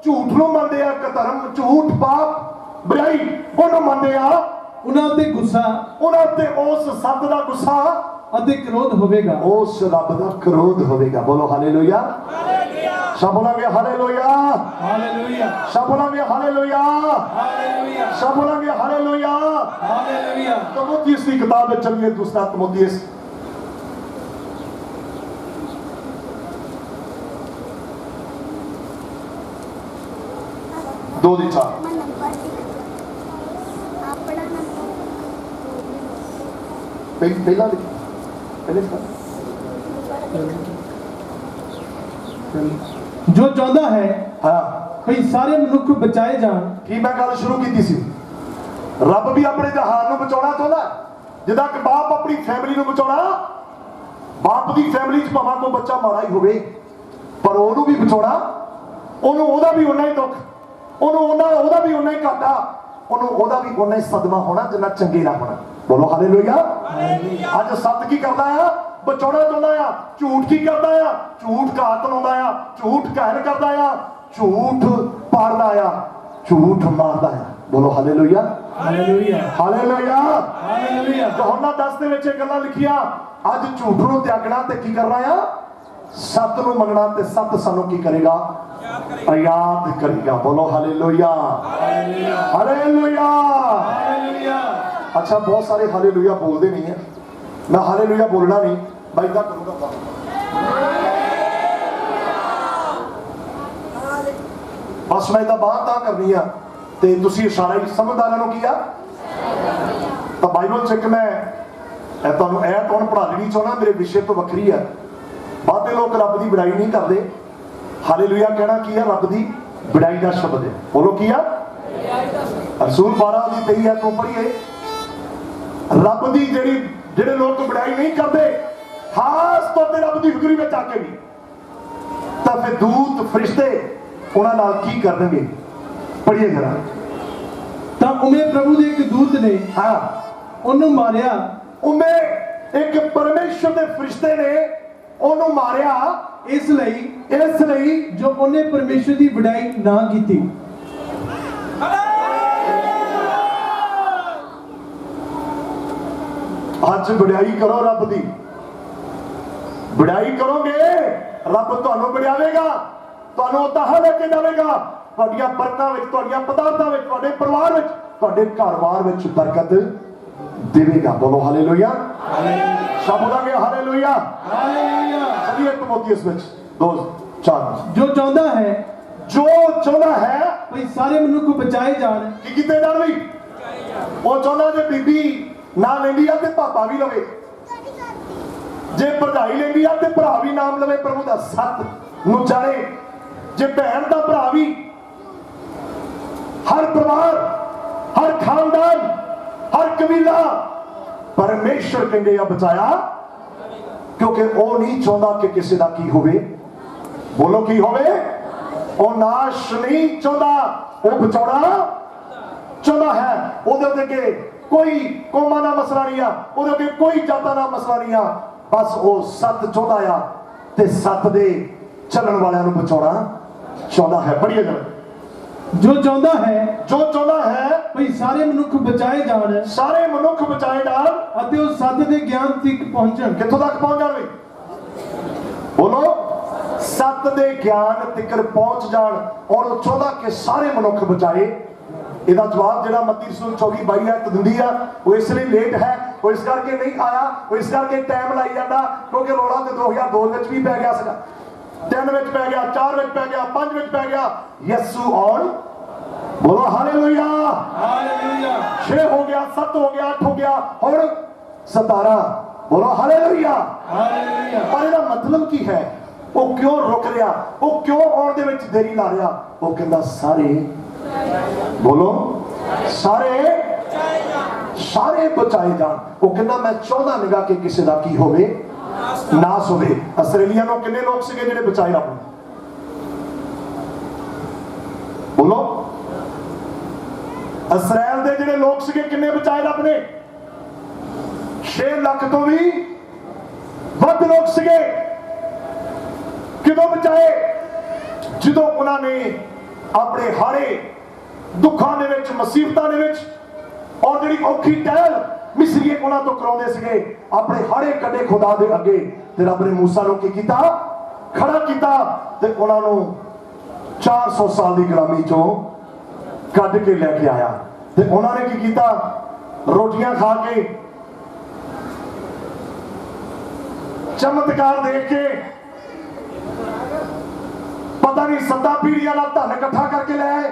ਝੂਠ ਨੂੰ ਮੰਨਦੇ ਆ। ਧਰਮ, ਝੂਠ, ਪਾਪ, ਬੁਰਾਈ ਉਹਨੂੰ ਮੰਨਦੇ ਆ। ਉਹਨਾਂ ਤੇ ਗੁੱਸਾ ਉਹਨਾਂ ਤੇ ਉਸ ਸੱਤ ਦਾ ਗੁੱਸਾ ਅਤੇ ਕ੍ਰੋਧ ਹੋਵੇਗਾ। ਉਸ ਰੱਬ ਦਾ ਕ੍ਰੋਧ ਹੋਵੇਗਾ। ਬੋਲੋ ਹਾਲੇਲੂਇਆ। ਸਭ ਬੋਲਾਂਗੇ ਹਾਲੇਲੂਇਆ। ਹਾਲੇਲੂਇਆ, ਸਭ ਬੋਲਾਂਗੇ ਹਾਲੇਲੂਇਆ। ਹਾਲੇਲੂਇਆ, ਸਭ ਬੋਲਾਂਗੇ ਹਾਲੇਲੂਇਆ। ਹਾਲੇਲੂਇਆ। ਤਮੋਥੀਸ ਦੀ ਕਿਤਾਬ ਵਿੱਚ ਚੱਲੀਏ, ਦੂਸਰਾ ਤਮੋਥੀਸ ਦੋ ਦੀ ਚਾਰ। ਪਹਿਲਾਂ ਪਹਿਲੇ ਜੋ ਚਾਹੁੰਦਾ ਹੈ ਹਾਂ, ਭਈ ਸਾਰੇ ਮਨੁੱਖ ਬਚਾਏ ਜਾਣ। ਕੀ ਮੈਂ ਗੱਲ ਸ਼ੁਰੂ ਕੀਤੀ ਸੀ? ਰੱਬ ਵੀ ਆਪਣੇ ਜਹਾਨ ਨੂੰ ਬਚਾਉਣਾ ਚਾਹੁੰਦਾ। ਜਿੱਦਾਂ ਕਿ ਬਾਪ ਆਪਣੀ ਫੈਮਿਲੀ ਨੂੰ ਬਚਾਉਣਾ, ਬਾਪ ਦੀ ਫੈਮਿਲੀ 'ਚ ਭਾਵੇਂ ਕੋਈ ਬੱਚਾ ਮਾੜਾ ਹੀ ਹੋਵੇ, ਪਰ ਉਹਨੂੰ ਵੀ ਬਚਾਉਣਾ। ਉਹਨੂੰ ਉਹਦਾ ਵੀ ਉਨਾ ਹੀ ਦੁੱਖ, ਉਹਨੂੰ ਉਹਦਾ ਵੀ ਉਨਾ ਹੀ ਘਾਟਾ, ਉਹਨੂੰ ਉਹਦਾ ਵੀ ਉਨਾ ਹੀ ਸਦਮਾ ਹੋਣਾ ਜਿੰਨਾ ਚੰਗੇ ਨਾ ਹੋਣਾ। ਬੋਲੋ ਹਾਲੇਲੂਇਆ। ਅੱਜ ਸੱਤ ਕੀ ਕਰਦਾ ਆ? ਬਚਾਉਣਾ ਚਾਹੁੰਦਾ ਆ। ਝੂਠ ਕੀ ਕਰਦਾ ਆ? ਝੂਠ ਘਾਤ ਲਾਉਂਦਾ ਆ, ਝੂਠ ਕਹਿਰ ਕਰਦਾ ਆ, ਝੂਠ ਪਾੜਦਾ ਆ, ਝੂਠ ਮਾਰਦਾ ਆ। ਬੋਲੋ ਹਾਲੇਲੂਇਆ। Hallelujah, hallelujah. ਹਾਲੇਲੂਇਆ। ਯਹੋਨਾ 10 ਦੇ ਵਿੱਚ ਇਹ ਗੱਲਾਂ ਲਿਖੀਆਂ। ਅੱਜ ਝੂਠ ਨੂੰ ਤਿਆਗਣਾ ਤੇ ਕੀ ਕਰਨਾ ਆ? ਸੱਤ ਨੂੰ ਮੰਗਣਾ, ਤੇ ਸੱਤ ਸਾਨੂੰ ਕੀ ਕਰੇਗਾ? ਯਾਦ ਕਰੇਗਾ। ਬੋਲੋ ਹਾਲੇਲੂਇਆ। ਹਾਲੇਲੂਇਆ। ਹਾਲੇਲੂਇਆ। ਅੱਛਾ, ਬਹੁਤ ਸਾਰੇ ਹਾਲੇਲੂਇਆ ਬੋਲਦੇ ਨਹੀਂ ਹੈ। ਮੈਂ ਹਾਲੇਲੂਇਆ ਬੋਲਣਾ ਨਹੀਂ, ਮੈਂ ਇਦਾਂ ਕਰੂੰਗਾ। ਬਸ ਮੈਂ ਤਾਂ ਬਾਤ ਤਾਂ ਕਰਨੀ ਆ, ਤੇ ਤੁਸੀਂ ਇਸ਼ਾਰਾ ਹੀ ਸਮਝਦਾਰਾਂ ਨੂੰ ਕੀ ਆ। ਤਾਂ ਬਾਈਬਲ ਚ ਇੱਕ ਮੈਂ ਤੁਹਾਨੂੰ ਇਹ ਕੌਣ ਪੜ੍ਹਾ ਦੇਣੀ ਚਾਹੁੰਦਾ, ਮੇਰੇ ਵਿਸ਼ੇ ਤੋਂ ਵੱਖਰੀ ਆ। ਬਹੁਤੇ ਲੋਕ ਰੱਬ ਦੀ ਬੜਾਈ ਨਹੀਂ ਕਰਦੇ। ਹਾਲੇਲੂਇਆ ਕਹਿਣਾ ਕੀ ਆ? ਰੱਬ ਦੀ ਬੜਾਈ ਦਾ ਸ਼ਬਦ ਹੈ। ਬੋਲੋ ਕੀ ਆ? ਰਸੂਲ 12 ਦੀ 23 ਤੋਂ ਪੜ੍ਹੀਏ। ਰੱਬ ਦੀ ਜਿਹੜੇ ਲੋਕ ਬੜਾਈ ਨਹੀਂ ਕਰਦੇ, ਖਾਸ ਤੌਰ ਤੇ ਰੱਬ ਦੀ ਹਜ਼ੂਰੀ ਵਿੱਚ ਆ ਕੇ ਵੀ, ਤਾਂ ਫਿਰ ਦੂਤ ਫਰਿਸ਼ਤੇ ਉਹਨਾਂ ਨਾਲ ਕੀ ਕਰਨਗੇ? ਪੜ੍ਹੀਏ ਜਰਾ। ਤਾਂ ਉਵੇਂ ਪ੍ਰਭੂ ਦੇ ਇੱਕ ਦੂਤ ਨੇ ਹਾਂ, ਉਹਨੂੰ ਮਾਰਿਆ। ਉਵੇਂ ਇੱਕ ਪਰਮੇਸ਼ਰ ਦੇ ਫਰਿਸ਼ਤੇ ਨੇ ਉਹਨੂੰ ਮਾਰਿਆ, ਇਸ ਲਈ ਜੋ ਉਹਨੇ ਪਰਮੇਸ਼ਰ ਦੀ ਵਡਾਈ ਨਾ ਕੀਤੀ। ਅੱਜ ਵਡਿਆਈ ਕਰੋ ਰੱਬ ਦੀ। ਵਡਿਆਈ ਕਰੋਗੇ, ਰੱਬ ਤੁਹਾਨੂੰ ਵਡਿਆਵੇਗਾ, ਤੁਹਾਨੂੰ ਉਤਾਹ ਲੈ ਕੇ ਜਾਵੇਗਾ। ਤੁਹਾਡੀਆਂ ਬਰਕਤਾਂ ਵਿੱਚ, ਤੁਹਾਡੀਆਂ ਪਦਾਰਥਾਂ ਵਿੱਚ, ਤੁਹਾਡੇ ਪਰਿਵਾਰ ਵਿੱਚ, ਤੁਹਾਡੇ ਘਰ-ਬਾਰ ਵਿੱਚ ਬਰਕਤ ਦੇਵੇਗਾ। ਬੋਲੋ ਹਾਲੇਲੂਇਆ। ਸਭ ਬੋਲਾਂਗੇ ਹਾਲੇਲੂਇਆ। ਹਾਲੇਲੂਇਆ। ਚਲਿਏ ਤਮੋਥੀਸ ਵਿੱਚ 2:4। ਜੋ ਚਾਹੁੰਦਾ ਹੈ ਭਈ ਸਾਰੇ ਮਨੁੱਖ ਬਚਾਏ ਜਾਣ। ਕੀ ਕੀਤੇ ਜਾਣ ਵੀ? ਉਹ ਚਾਹੁੰਦਾ ਜੇ ਬੀਬੀ ਨਾ ਲੈਂਦੀ ਆ ਤੇ ਪਾਪਾ ਵੀ ਲਵੇ, ਜੇ ਭਰਜਾਈ ਲੈਂਦੀ ਆ ਤੇ ਭਰਾ ਵੀ ਨਾਮ ਲਵੇ ਪ੍ਰਭੂ ਦਾ। ਸੱਤ ਨੂੰ ਜਾਣੇ। ਜੇ ਭੈਣ ਦਾ ਭਰਾ ਵੀ, ਹਰ ਪਰਿਵਾਰ, ਹਰ ਖਾਨਦਾਨ, ਹਰ ਕਬੀਲਾ ਪਰਮੇਸ਼ਰ ਕਹਿੰਦੇ ਆ ਬਚਾਇਆ, ਕਿਉਂਕਿ ਉਹ ਨਹੀਂ ਚਾਹੁੰਦਾ ਕਿ ਕਿਸੇ ਦਾ ਕੀ ਹੋਵੇ। ਬੋਲੋ ਕੀ ਹੋਵੇ? ਉਹ ਨਾਸ਼ ਨਹੀਂ ਚਾਹੁੰਦਾ, ਉਹ ਬਚਾਉਣਾ ਚਾਹੁੰਦਾ ਹੈ। ਉਹਦੇ ਅੱਗੇ ਕੋਈ ਕੌਮਾਂ ਦਾ ਮਸਲਾ ਨਹੀਂ ਆ, ਉਹਦੇ ਅੱਗੇ ਕੋਈ ਜਾਤਾਂ ਦਾ ਮਸਲਾ ਨਹੀਂ ਆ। ਬਸ ਉਹ ਸੱਤ ਚਾਹੁੰਦਾ ਆ, ਤੇ ਸੱਤ ਦੇ ਚੱਲਣ ਵਾਲਿਆਂ ਨੂੰ ਬਚਾਉਣਾ ਚਾਹੁੰਦਾ ਹੈ। ਪੜ੍ਹੀਏ ਜਰਾ। ਜੋ ਚਾਹੁੰਦਾ ਹੈ ਭਈ ਸਾਰੇ ਮਨੁੱਖ ਬਚਾਏ ਜਾਣ। ਸਾਰੇ ਮਨੁੱਖ ਬਚਾਏ ਜਾਣ ਅਤੇ ਉਹ ਸੱਚ ਦੇ ਗਿਆਨ ਤੱਕ ਪਹੁੰਚਣ। ਕਿੱਥੋਂ ਤੱਕ ਪਹੁੰਚ ਜਾਣ ਵੀ? ਬੋਲੋ। ਸੱਤ ਦੇ ਗਿਆਨ ਤੱਕ ਪਹੁੰਚ ਜਾਣ। ਔਰ ਉਹ ਚਾਹੁੰਦਾ ਕਿ ਸਾਰੇ ਮਨੁੱਖ ਬਚਾਏ। ਇਹਦਾ ਜਵਾਬ ਜਿਹੜਾ ਮੱਤੀ ਰਸੂਲ 24:22 ਦਿੰਦੀ ਆ, ਉਹ ਇਸ ਲਈ ਲੇਟ ਹੈ, ਉਹ ਇਸ ਕਰਕੇ ਨਹੀਂ ਆਇਆ, ਉਹ ਇਸ ਕਰਕੇ ਟਾਈਮ ਲਾਈ ਜਾਂਦਾ, ਕਿਉਂਕਿ ਰੌਲਾ ਤੇ 2002 ਵਿੱਚ ਵੀ ਪੈ ਗਿਆ ਸੀਗਾ, 3 ਵਿੱਚ ਪੈ ਗਿਆ, 4 ਵਿੱਚ ਪੈ ਗਿਆ, 5 ਵਿੱਚ ਪੈ ਗਿਆ। ਯਿਸੂ ਆਉਣ। ਬੋਲੋ ਹਾਲੇਲੂਇਆ। ਹਾਲੇਲੂਇਆ। 6 ਹੋ ਗਿਆ, 7 ਹੋ ਗਿਆ, 8 ਹੋ ਗਿਆ, ਹੁਣ 17। ਬੋਲੋ ਹਾਲੇਲੂਇਆ। ਹਾਲੇਲੂਇਆ। ਪਰ ਇਹਦਾ ਮਤਲਬ ਕੀ ਹੈ? ਉਹ ਕਿਉਂ ਰੁਕ ਰਿਹਾ? ਉਹ ਕਿਉਂ ਆਉਣ ਦੇ ਵਿੱਚ ਦੇਰੀ ਲਾ ਰਿਹਾ? ਉਹ ਕਹਿੰਦਾ ਸਾਰੇ, ਬੋਲੋ ਸਾਰੇ सारे बचाए जान। वो कहना मैं चाहता निगा कि किसी का की होवे नाश होवे। आस्ट्रेलिया में कितने लोग सीगे जिहड़े बचाए रब ने? बोलो, इस्राएल दे जिहड़े लोग सीगे कितने बचाए रब ने? 6 लाख तो भी वध लोग सीगे। किदों बचाए? ਜਦੋਂ ਉਹਨਾਂ ਨੇ ਆਪਣੇ ਹਾਰੇ ਦੁੱਖਾਂ ਦੇ ਵਿੱਚ, ਮੁਸੀਬਤਾਂ ਦੇ ਵਿੱਚ, ਔਰ ਜਿਹੜੀ ਔਖੀ ਟਹਿਲ ਮਿਸਰੀਏ ਉਹਨਾਂ ਤੋਂ ਕਰਾਉਂਦੇ ਸੀਗੇ, ਆਪਣੇ ਹਾਰੇ ਕੱਢੇ ਖੁਦਾ ਦੇ ਅੱਗੇ, ਤੇ ਰੱਬ ਨੇ ਮੂਸਾ ਨੂੰ ਕੀ ਕੀਤਾ? ਖੜਾ ਕੀਤਾ ਤੇ ਉਹਨਾਂ ਨੂੰ 400 ਸਾਲ ਦੀ ਗੁਲਾਮੀ ਚੋਂ ਕੱਢ ਕੇ ਲੈ ਕੇ ਆਇਆ। ਤੇ ਉਹਨਾਂ ਨੇ ਕੀ ਕੀਤਾ? ਰੋਟੀਆਂ ਖਾ ਕੇ, ਚਮਤਕਾਰ ਦੇਖ ਕੇ, पता नहीं 7 पीढ़ियां का धन इकट्ठा करके ले आए।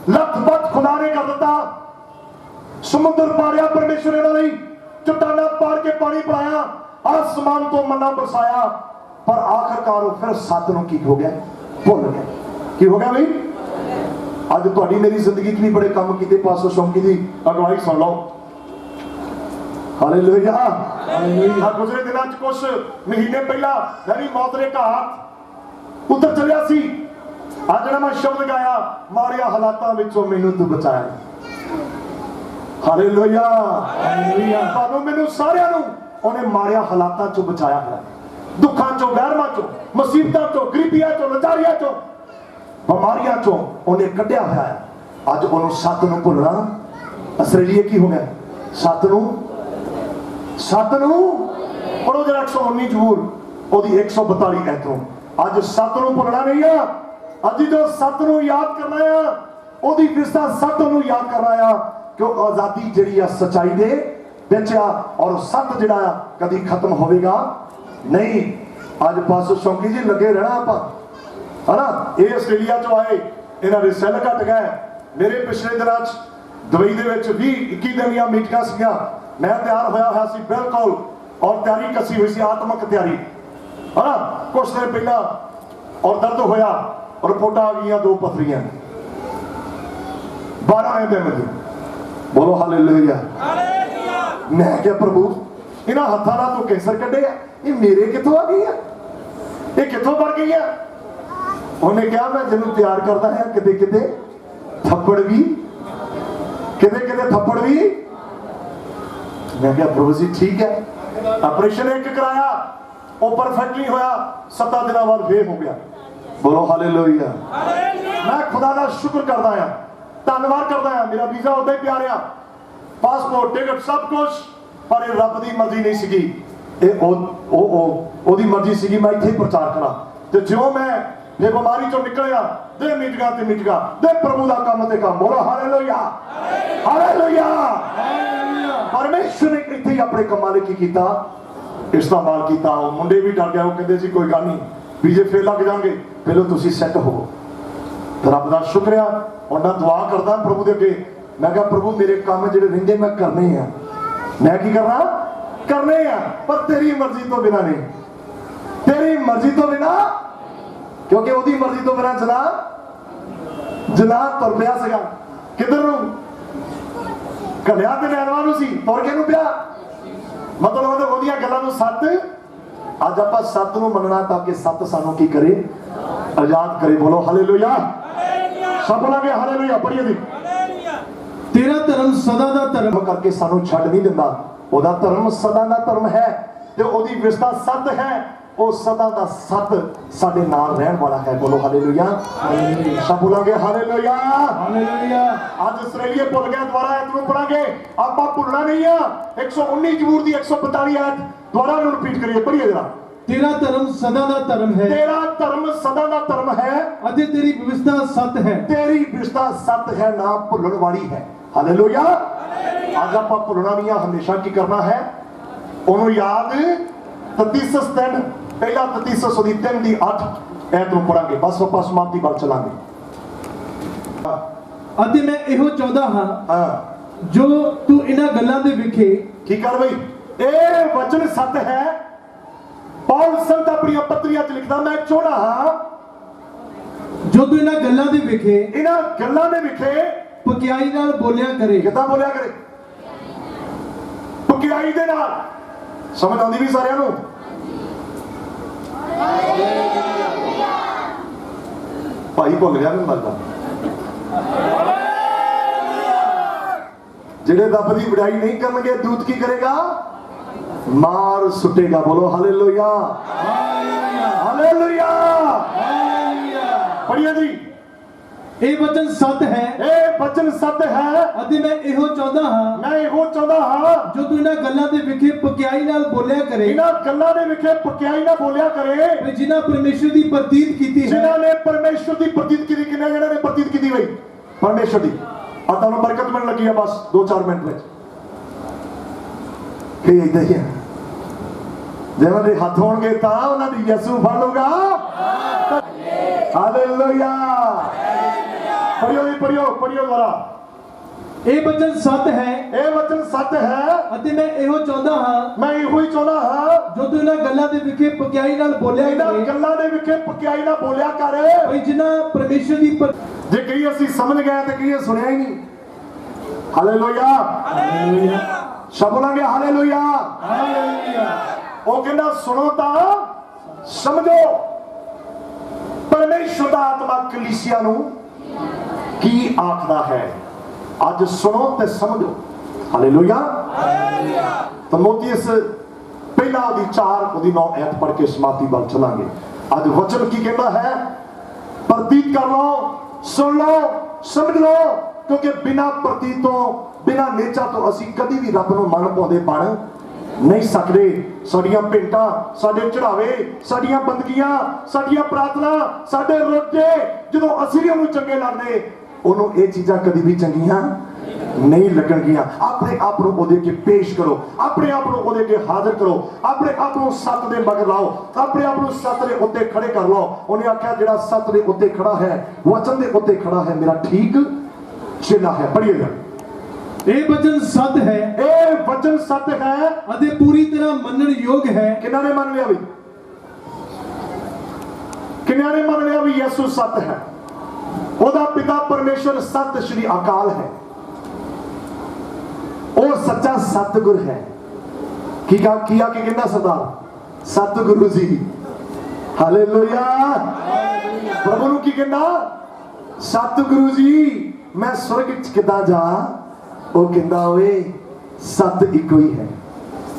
लखपत खुदा ने कर दिता। समुद्र पाड़िया परमेश्वर ने, चट्टाना पाड़ के पानी पिलाया, आसमान तो मन्ना बरसाया, पर आखिरकार फिर 7 नूं की हो गया? भुल गए। की हो गया भाई? अज तुहाडी मेरी जिंदगी च भी बड़े काम कीते। पास्टर शौकी दी अगवाई सुन लो। हालेलुया। गुजरे दिनों च कुछ महीने पहला मैं भी मौत दे घाट उधर चलिया सी। आज जड़ा मैं शब्द गाया, माड़िया हालातां विचों मैनूं तू बचाया। हालेलुया। तुहानूं मैनूं सारिआं नूं उहने माड़िया हालातां चों बचाया है। दुखां चों, वैरमां चों, मुसीबतां चों, गरीबियां चों, लाचारियां चों, बीमारियां चों उहने कढिया होया है। अज उहनूं 7 नूं भुलना आस्ट्रेलिया की हो गया? 7 नूं पढ़ो जरा 119 जबूर ओदी 142 ऐतों। अज 7 नूं भुलना नहीं है। अज जो 7 नूं याद करना है, ओदी विस्ता 7 नूं याद करना है, कि आजादी जिहड़ी आ सच्चाई दे विच आ, और 7 जिहड़ा कदी खत्म होवेगा नहीं। अज पास्टर शौकी जी लगे रहना आपां, है ना? ये आस्ट्रेलिया चों आए, इन्हां दे सैल घट गए। मेरे पिछले दिनां दुबई दे विच 20-21 दिन ਦੀਆਂ ਮੀਟਿੰਗਾਂ ਸੀਗੀਆਂ। मैं तैयार होया सी बिल्कुल, और तैयारी कसी हुई सी, आत्मक तैयारी, है ना? कुछ दिन पहला और दर्द होया, रिपोर्ट आ गई 2 पथरियां 12वें दिन में। बोलो हालेलुया। मैं क्या प्रभु, इन्हां हत्थां नाल तू कैंसर कढे आ, ये मेरे कित्थों आ गई है, ये कित्थों बढ़ गई है? उन्हें कहा मैं जिन्होंने तैयार करता है, किते किते थप्पड़ भी, किते किते थप्पड़ भी। मैं क्या प्रभु जी ठीक है। ऑपरेशन एक कराया, वो परफेक्ट नहीं होया, 7 दिनों बाद फिर हो गया। बोलो हालेलुया। मैं खुदा का शुक्र करता है, धन्यवाद करता है। मेरा वीजा उदा ही प्यार आ, पासपोर्ट, टिकट सब कुछ, पर ये रब की मर्जी नहीं सीगी, ओदी मर्जी सीगी मैं इत्थे प्रचार करा। ते जो मैं ये बीमारी चों निकलिया, दे मीटिंगां ते मीटिंगां, दे प्रभु दा काम ते काम। बोलो हालेलुया। हालेलुया। परमेश्वर ने इत्थे अपने कमां लई की कीता? इस्तेमाल किया। मुंडे भी डर गए, वो कहते सी कोई गल नहीं, वीजे फिर लग जाएंगे, पहले तुसीं सैट हो। रब दा शुक्र आ। हुण मैं दुआ करदा प्रभु दे अगे, मैं कहा प्रभु मेरे काम जिहड़े रहिंदे मैं करने आ, मैं की करना? करने आ, पर तेरी मर्जी तो बिना नहीं, तेरी मर्जी तो बिना, क्योंकि ओदी मर्जी तो बिना जना तुर पिया सीगा। किधर नूं? घलिया ते नैनवा नूं सी, तुर के नूं पिया? मतलब ओदियां गल्लां नूं 7। अज आपां 7 नूं मनना ताकि 7 सानूं की करे? आजाद करे। बोलो हालेलुया। सब लागे हालेलुया। पढ़िए दी। तेरा धर्म सदा दा धर्म करके सानूं छड्ड नहीं दिंदा। ओदा धर्म सदा दा धर्म है, ते ओदी विस्ता सत है, वो सदा दा सत साडे नाल रहन वाला है। बोलो हालेलुया। सब बोलांगे हालेलुया। हालेलुया। आज आस्ट्रेलिया भुल गए, दोबारा ऐत नूं पढ़ांगे। आपां भुलना नहीं आ। 119 जबूर दी 142 ऐत दोबारा नूं रिपीट करिए, पढ़िए जरा। तेरा धर्म सदा दा धर्म है, तेरा धर्म सदा दा धर्म है, अते तेरी व्यवस्था सत है, तेरी व्यवस्था सत है, ना भुलण वाली है। हालेलुया। आज आपां भुलना नहीं आ, हमेशा की करना है? ओनू याद ततीसस 3 पहला ततीसस ओदी 3 दी 8 ऐत नूं पढ़ांगे। बस आपां समाप्ति वल चलांगे। अते मैं इहो चाहुंदा हां जो तू इन्हां गल्लां दे विखे। की कर बई, ए वचन सत है। पौल संत अपनी पत्रियां च लिखदा, मैं चाहुंदा हां जो तू इन्हां गल्लां दे विखे, इन्हां गल्लां दे विखे पक्याई नाल बोलिया करे। किदां बोलिया करे? पुकियाई दे नाल समझ आउंदी भी सारियां नूं भाई भुल गया मैनूं लगदा जिहड़े रब दी वडाई नहीं करनगे दूत की करेगा मार सुटेगा बोलो हालेलुया हालेलुया पढ़िए जी ਇਹ वचन सत है ਇਹ ਵਚਨ ਸੱਤ ਹੈ ਅਤੇ ਮੈਂ ਇਹੋ ਚਾਹੁੰਦਾ ਹਾਂ ਮੈਂ ਇਹੋ ਚਾਹੁੰਦਾ ਹਾਂ ਜੋ ਤੂੰ ਇਹਨਾਂ ਗੱਲਾਂ ਦੇ ਵਿਖੇ ਪਕਿਆਈ ਨਾਲ ਬੋਲਿਆ ਕਰੇ ਇਹਨਾਂ ਗੱਲਾਂ ਦੇ ਵਿਖੇ ਪਕਿਆਈ ਨਾ ਬੋਲਿਆ ਕਰੇ ਵੀ ਜਿਨ੍ਹਾਂ ਪਰਮੇਸ਼ਰ ਦੀ ਪ੍ਰਤੀਤ ਕੀਤੀ ਹੈ ਜਿਨ੍ਹਾਂ ਨੇ ਪਰਮੇਸ਼ਰ ਦੀ ਪ੍ਰਤੀਤ ਕੀਤੀ ਕਿੰਨੇ ਜਣਾਂ ਨੇ ਪ੍ਰਤੀਤ ਕੀਤੀ ਬਈ ਪਰਮੇਸ਼ਰ ਦੀ ਆ ਤੁਹਾਨੂੰ ਬਰਕਤ ਮਿਲਣ ਲੱਗੀ ਆ ਬਸ 2-4 ਮਿੰਟ ਵਿੱਚ ਕੀ ਇਦਾਂ ਹੀ ਆ ਜਿਹਨਾਂ ਦੇ ਹੱਥ ਹੋਣਗੇ ਤਾਂ ਉਹਨਾਂ ਦੀ ਯਿਸੂ ਫੜ ਲਊਗਾ ਹਾਲੇਲੂਇਆ ਪੜਿਓ ਦੁਆਰਾ ਇਹ ਵਚਨ ਸਤ ਹੈ ਇਹ ਵਚਨ ਸੱਤ ਹੈ ਅਤੇ ਮੈਂ ਇਹੋ ਚਾਹੁੰਦਾ ਹਾਂ ਮੈਂ ਇਹੋ ਹੀ ਚਾਹੁੰਦਾ ਹਾਂ ਜੋ ਤੂੰ ਇਹਨਾਂ ਗੱਲਾਂ ਦੇ ਵਿਖੇ ਪਕਿਆਈ ਨਾਲ ਬੋਲਿਆ ਇਹਨਾਂ ਕਰੇ ਗੱਲਾਂ ਦੇ ਵਿਖੇ ਪਕਿਆਈ ਨਾ ਬੋਲਿਆ ਕਰ ਵੀ ਜਿਨ੍ਹਾਂ ਪਰਮੇਸ਼ਰ ਦੀ ਜੇ ਕਹੀ ਅਸੀਂ ਸਮਝ ਗਏ ਤੇ ਕਹੀ ਸੁਣਿਆ ਹੀ ਨਹੀਂ ਹਾਲੇਲੂਇਆ ਸਭ ਬੋਲਾਂਗੇ ਹਾਲੇਲੂਇਆ ਉਹ ਕਹਿੰਦਾ ਸੁਣੋ ਤਾਂ ਸਮਝੋ ਪਰਮੇਸ਼ਰ ਦਾ ਆਤਮਾ ਕਲੀਸਿਆ ਨੂੰ ਕੀ ਆਖਦਾ ਹੈ ਅੱਜ ਸੁਣੋ ਤੇ ਸਮਝੋ ਹਾਲੇਲੂਇਆ ਤਮੋਥੀਅਸ ਪਹਿਲਾ ਦੀ 4 ਉਹਦੀ 9 ਐਤ ਪੜ੍ਹ ਕੇ ਸਮਾਪਤੀ ਵੱਲ ਚਲਾਂਗੇ ਅੱਜ ਵਚਨ ਕੀ ਕਹਿੰਦਾ ਹੈ ਪ੍ਰਤੀਤ ਕਰ ਲਓ ਸੁਣ ਲਓ ਸਮਝ ਲਓ ਕਿਉਂਕਿ ਬਿਨਾਂ ਪ੍ਰਤੀਤ ਤੋਂ ਬਿਨਾਂ ਨੇਚਾ ਤੋਂ ਅਸੀਂ ਕਦੀ ਵੀ ਰੱਬ ਨੂੰ ਮਨ ਪਾਉਂਦੇ ਬਣ ਨਹੀਂ ਸਕਦੇ ਸਾਡੀਆਂ ਭੇਟਾਂ ਸਾਡੇ ਚੜਾਵੇ ਸਾਡੀਆਂ ਬੰਦਗੀਆਂ ਸਾਡੀਆਂ ਪ੍ਰਾਰਥਨਾ ਸਾਡੇ ਰੋਜੇ ਜਦੋਂ ਅਸੀਂ ਵੀ ਉਹਨੂੰ ਚੰਗੇ ਲੱਗਦੇ ਉਹਨੂੰ ਇਹ ਚੀਜ਼ਾਂ ਕਦੀ ਵੀ ਚੰਗੀਆਂ ਨਹੀਂ ਲੱਗਣਗੀਆਂ ਆਪਣੇ ਆਪ ਨੂੰ ਉਹਦੇ ਅੱਗੇ ਪੇਸ਼ ਕਰੋ ਆਪਣੇ ਆਪ ਨੂੰ ਉਹਦੇ ਅੱਗੇ ਹਾਜ਼ਰ ਕਰੋ ਆਪਣੇ ਆਪ ਨੂੰ ਸੱਤ ਦੇ ਮਗਰ ਲਾਓ ਆਪਣੇ ਆਪ ਨੂੰ ਸੱਤ ਦੇ ਉੱਤੇ ਖੜੇ ਕਰ ਲਓ ਉਹਨੇ ਆਖਿਆ ਜਿਹੜਾ ਸੱਤ ਦੇ ਉੱਤੇ ਖੜਾ ਹੈ ਵਚਨ ਦੇ ਉੱਤੇ ਖੜਾ ਹੈ ਮੇਰਾ ਠੀਕ ਚੇਲਾ ਹੈ ਪੜ੍ਹੀਏਗਾ ਇਹ ਵਚਨ ਸਤ ਹੈ ਇਹ ਵਚਨ ਸੱਤ ਹੈ ਅਤੇ ਪੂਰੀ ਤਰ੍ਹਾਂ ਮੰਨਣ ਯੋਗ ਹੈ ਕਿੰਨਾ ਨੇ ਮੰਨ ਲਿਆ ਵੀ ਕਿੰਨਾ ਨੇ ਮੰਨ ਲਿਆ ਵੀ ਯਿਸੂ ਸੱਤ ਹੈ ਉਹਦਾ ਪਿਤਾ ਪਰਮੇਸ਼ਰ ਸਤ ਸ਼੍ਰੀ ਅਕਾਲ ਹੈ ਉਹ ਸੱਚਾ ਸਤਿਗੁਰ ਹੈ ਕੀ ਕਹਿੰਦਾ ਸਰਦਾਰ ਸਤਿਗੁਰੂ ਜੀ ਹਾਲੇਲੂਇਆ ਪ੍ਰਭੂ ਨੂੰ ਕੀ ਕਹਿੰਦਾ ਸਤਿਗੁਰੂ ਜੀ ਮੈਂ ਸੁਰਗ ਚ ਕਿੱਦਾਂ ਜਾ ਉਹ ਕਹਿੰਦਾ ਓਏ ਸੱਤ ਇੱਕੋ ਹੀ ਹੈ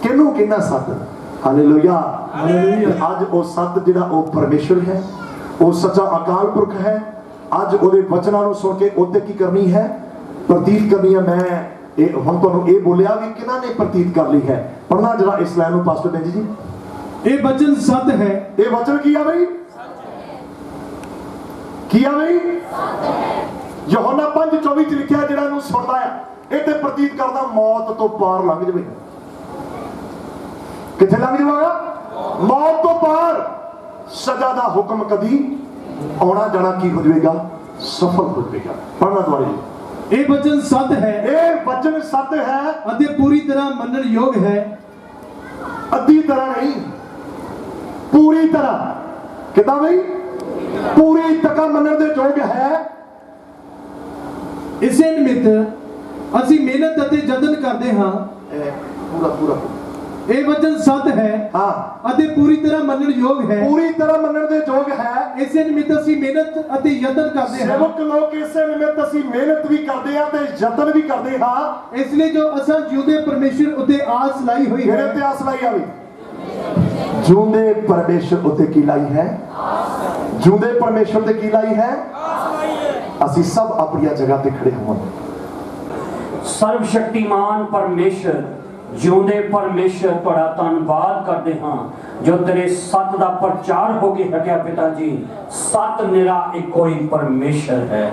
ਕਿਹਨੂੰ ਕਹਿੰਦਾ ਸੱਤ ਹਾਲੇਲੂਇਆ ਅੱਜ ਉਹ ਸੱਤ ਜਿਹੜਾ ਉਹ ਪਰਮੇਸ਼ਰ ਹੈ ਉਹ ਸੱਚਾ ਅਕਾਲ ਪੁਰਖ ਹੈ ਅੱਜ ਉਹਦੇ ਵਚਨਾਂ ਨੂੰ ਸੁਣ ਕੇ ਉੱਤੇ ਕੀ ਕਰਨੀ ਹੈ ਪ੍ਰਤੀਤ ਕਰਨੀ ਹੈ ਮੈਂ ਇਹ ਹੁਣ ਤੁਹਾਨੂੰ ਇਹ ਬੋਲਿਆ ਵੀ ਕਿਹਨਾਂ ਨੇ ਪ੍ਰਤੀਤ ਕਰ ਲਈ ਹੈ ਪੜਨਾ ਜਰਾ ਇਸ ਲਾਈਨ ਨੂੰ ਪਾਸਟਰ ਬੈਂਜੀ ਜੀ ਇਹ ਵਚਨ ਸਤ ਹੈ ਇਹ ਵਚਨ ਕੀ ਆ ਬਈ ਕੀ ਆ ਬਈ ਯਹੋਨਾ 5:24 ਚ ਲਿਖਿਆ ਜਿਹੜਾ ਨੂੰ ਸੁਣਦਾ ਆ ਇਹ ਤੇ ਪ੍ਰਤੀਤ ਕਰਦਾ ਮੌਤ ਤੋਂ ਪਾਰ ਲੰਘ ਜਾਵੇ ਕਿੱਥੇ ਲੰਘ ਜਾਵੇਗਾ ਮੌਤ ਤੋਂ ਪਾਰ ਸਜ਼ਾ ਦਾ ਹੁਕਮ ਕਦੀ ਆਉਣਾ ਜਾਣਾ ਕੀ ਹੋ ਜਾਵੇਗਾ ਸਫਲ ਹੋ ਜਾਵੇਗਾ ਪੜਨਾ ਦੁਆਰੇ ਇਹ ਵਚਨ ਸਤ ਹੈ ਇਹ ਵਚਨ ਸੱਤ ਹੈ ਅਤੇ ਪੂਰੀ ਤਰ੍ਹਾਂ ਮੰਨਣ ਯੋਗ ਹੈ ਅੱਧੀ ਤਰ੍ਹਾਂ ਨਹੀਂ ਪੂਰੀ ਤਰ੍ਹਾਂ ਕਿਦਾਂ ਬਈ ਪੂਰੀ ਤਰ੍ਹਾਂ ਮੰਨਣ ਦੇ ਯੋਗ ਹੈ ਇਸੇ ਨਿਮਿਤ ਅਸੀਂ ਮਿਹਨਤ ਅਤੇ ਯਤਨ ਕਰਦੇ ਹਾਂ ਪੂਰਾ ਇਹ ਵਚਨ ਸਤ ਹੈ ਹਾਂ ਅਤੇ ਪੂਰੀ ਤਰ੍ਹਾਂ ਮੰਨਣ ਯੋਗ ਹੈ ਪੂਰੀ ਤਰ੍ਹਾਂ ਮੰਨਣ ਦੇ ਯੋਗ ਹੈ ਇਸੇ ਨਿਮਿਤ ਅਸੀਂ ਮਿਹਨਤ ਅਤੇ ਯਤਨ ਕਰਦੇ ਹਾਂ ਸੇਵਕ ਲੋਕ ਇਸੇ ਨਿਮਿਤ ਅਸੀਂ ਮਿਹਨਤ ਵੀ ਕਰਦੇ ਹਾਂ ਤੇ ਯਤਨ ਵੀ ਕਰਦੇ ਹਾਂ ਇਸ ਲਈ ਜੋ ਅਸਾਂ ਜਿਉਂਦੇ ਪਰਮੇਸ਼ਰ ਉਤੇ ਆਸ ਲਾਈ ਹੋਈ ਮੇਰੇ ਹੈ ਤੇ ਆਸ ਲਾਈ ਆਵੇ ਜਿਉਂਦੇ ਪਰਮੇਸ਼ਰ ਉਤੇ ਕੀ ਲਾਈ ਹੈ ਜਿਉਂਦੇ ਪਰਮੇਸ਼ਰ ਤੇ ਕੀ ਲਾਈ ਹੈ ਅਸੀਂ ਸਭ ਆਪਣੀਆਂ ਜਗ੍ਹਾ ਤੇ ਖੜੇ ਹੋਵਾਂਗੇ ਸਰਵ ਸ਼ਕਤੀਮਾਨ ਪਰਮੇਸ਼ਰ ਜਿਉਂਦੇ ਪਰਮੇਸ਼ਰ ਤੁਹਾਡਾ ਧੰਨਵਾਦ ਕਰਦੇ ਹਾਂ ਜੋ ਤੇਰੇ ਸੱਤ ਦਾ ਪ੍ਰਚਾਰ ਹੋ ਕੇ ਹਟਿਆ ਪਿਤਾ ਜੀ ਸੱਤ ਨਿਰਾ ਇੱਕੋ ਹੀ ਪਰਮੇਸ਼ਰ ਹੈ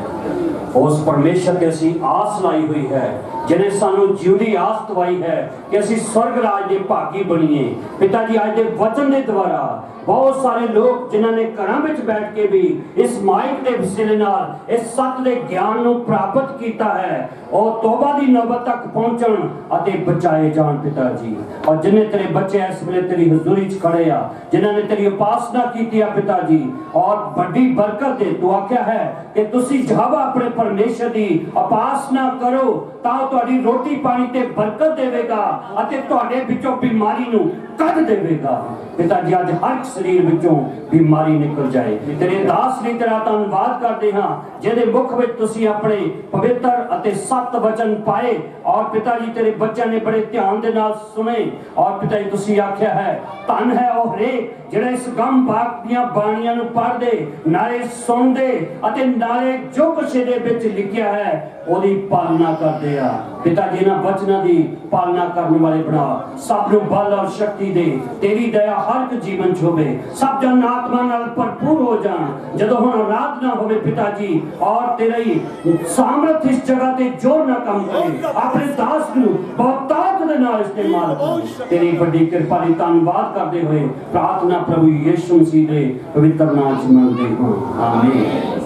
ਉਸ ਪਰਮੇਸ਼ਰ ਤੇ ਅਸੀਂ ਆਸ ਲਾਈ ਹੋਈ ਹੈ ਜਿਹਨੇ ਸਾਨੂੰ ਜਿਉਂਦੀ ਆਸ ਦਵਾਈ ਹੈ ਕਿ ਅਸੀਂ ਸਵਰਗ ਰਾਜ ਦੇ ਭਾਗੀ ਬਣੀਏ ਪਿਤਾ ਜੀ ਅੱਜ ਦੇ ਵਚਨ ਦੇ ਦੁਆਰਾ ਬਹੁਤ ਸਾਰੇ ਲੋਕ ਜਿਨ੍ਹਾਂ ਨੇ ਘਰਾਂ ਵਿੱਚ ਬੈਠ ਕੇ ਵੀ ਇਸ ਮਾਈਕ ਦੇ ਵਸੀਲੇ ਨਾਲ ਇਸ ਸੱਤ ਦੇ ਗਿਆਨ ਨੂੰ ਪ੍ਰਾਪਤ ਕੀਤਾ ਹੈ ਉਹ ਤੋਬਾ ਦੀ ਨੌਬਤ ਤੱਕ ਪਹੁੰਚਣ ਅਤੇ ਬਚਾਏ ਜਾਣ ਪਿਤਾ ਜੀ ਔਰ ਜਿਨ੍ਹਾਂ ਤੇਰੇ ਬੱਚੇ ਇਸ ਵੇਲੇ ਤੇਰੀ ਹਜ਼ੂਰੀ 'ਚ ਖੜੇ ਆ ਜਿਨ੍ਹਾਂ ਨੇ ਤੇਰੀ ਉਪਾਸਨਾ ਕੀਤੀ ਆ ਪਿਤਾ ਜੀ ਔਰ ਵੱਡੀ ਬਰਕਤ ਦੇ ਤੂੰ ਆਖਿਆ ਹੈ ਕਿ ਤੁਸੀਂ ਯਹੋਵਾ ਆਪਣੇ ਪਰਮੇਸ਼ਰ ਦੀ ਉਪਾਸਨਾ ਕਰੋ ਤਾਂ ਤੁਹਾਡੀ ਰੋਟੀ ਪਾਣੀ ਤੇ ਬਰਕਤ ਦੇਵੇਗਾ ਅਤੇ ਤੁਹਾਡੇ ਵਿੱਚੋਂ ਬਿਮਾਰੀ ਨੂੰ ਕੱਢ ਦੇਵੇਗਾ। ਪਿਤਾ ਜੀ ਅੱਜ ਹਰ ਇੱਕ ਸਰੀਰ ਵਿੱਚੋਂ ਬਿਮਾਰੀ ਨਿਕਲ ਜਾਏ। ਤੇਰੇ ਦਾਸ ਲਈ ਤੇਰਾ ਧੰਨਵਾਦ ਕਰਦੇ ਹਾਂ ਜਿਹਦੇ ਮੁਖ ਵਿੱਚ ਤੁਸੀਂ ਆਪਣੇ ਪਵਿੱਤਰ ਅਤੇ ਸਤ ਵਚਨ ਪਾਏ ਔਰ ਪਿਤਾ ਜੀ ਤੇਰੇ ਬੱਚਿਆਂ ਨੇ ਬੜੇ ਧਿਆਨ ਦੇ ਨਾਲ ਸੁਣੇ ਔਰ ਪਿਤਾ ਜੀ ਤੁਸੀਂ ਆਖਿਆ ਹੈ ਧੰਨ ਹੈ ਉਹ ਹਰੇਕ ਜਿਹੜਾ ਇਸ ਗਮ ਬਾਗ ਦੀਆਂ ਬਾਣੀਆਂ ਨੂੰ ਪੜ੍ਹਦੇ ਨਾਲੇ ਸੁਣਦੇ ਅਤੇ ਨਾਲੇ ਜੋ ਕੁਛ ਇਹਦੇ ਵਿੱਚ ਲਿਖਿਆ ਹੈ ਉਹਦੀ ਪਾਲਣਾ ਕਰਦੇ ਆ। ਪਿਤਾ ਜੀ ਇਹਨਾਂ ਵਚਨਾਂ ਦੀ ਪਾਲਣਾ ਕਰਨ ਵਾਲੇ ਬਣਾ, ਸਭ ਨੂੰ ਬਲ ਔਰ ਸ਼ਕਤੀ ਦੇ, ਤੇਰੀ ਦਇਆ ਹਰ ਇੱਕ ਜੀਵਨ 'ਚ ਹੋਵੇ, ਸਭ ਜਨ ਆਤਮਾ ਨਾਲ ਭਰਪੂਰ ਹੋ ਜਾਣ। ਜਦੋਂ ਹੁਣ ਆਰਾਧਨਾ ਹੋਵੇ ਪਿਤਾ ਜੀ ਔਰ ਤੇਰੀ ਸਾਮਰਥ ਇਸ ਜਗ੍ਹਾ ਤੇ ਜ਼ੋਰ ਨਾਲ ਕੰਮ ਕਰੇ, ਆਪਣੇ ਦਾਸ ਨੂੰ ਬਹੁਤ ਤਾਕਤ ਦੇ ਨਾਲ ਇਸਤੇਮਾਲ ਕਰੇ। ਤੇਰੀ ਵੱਡੀ ਕਿਰਪਾ ਲਈ ਧੰਨਵਾਦ ਕਰਦੇ ਹੋਏ ਪ੍ਰਾਰਥਨਾ ਪ੍ਰਭੂ ਯਿਸੂ ਮਸੀਹ ਦੇ ਪਵਿੱਤਰ ਨਾਮ 'ਚ ਮੰਗਦੇ ਹਾਂ, ਆਮੀਨ।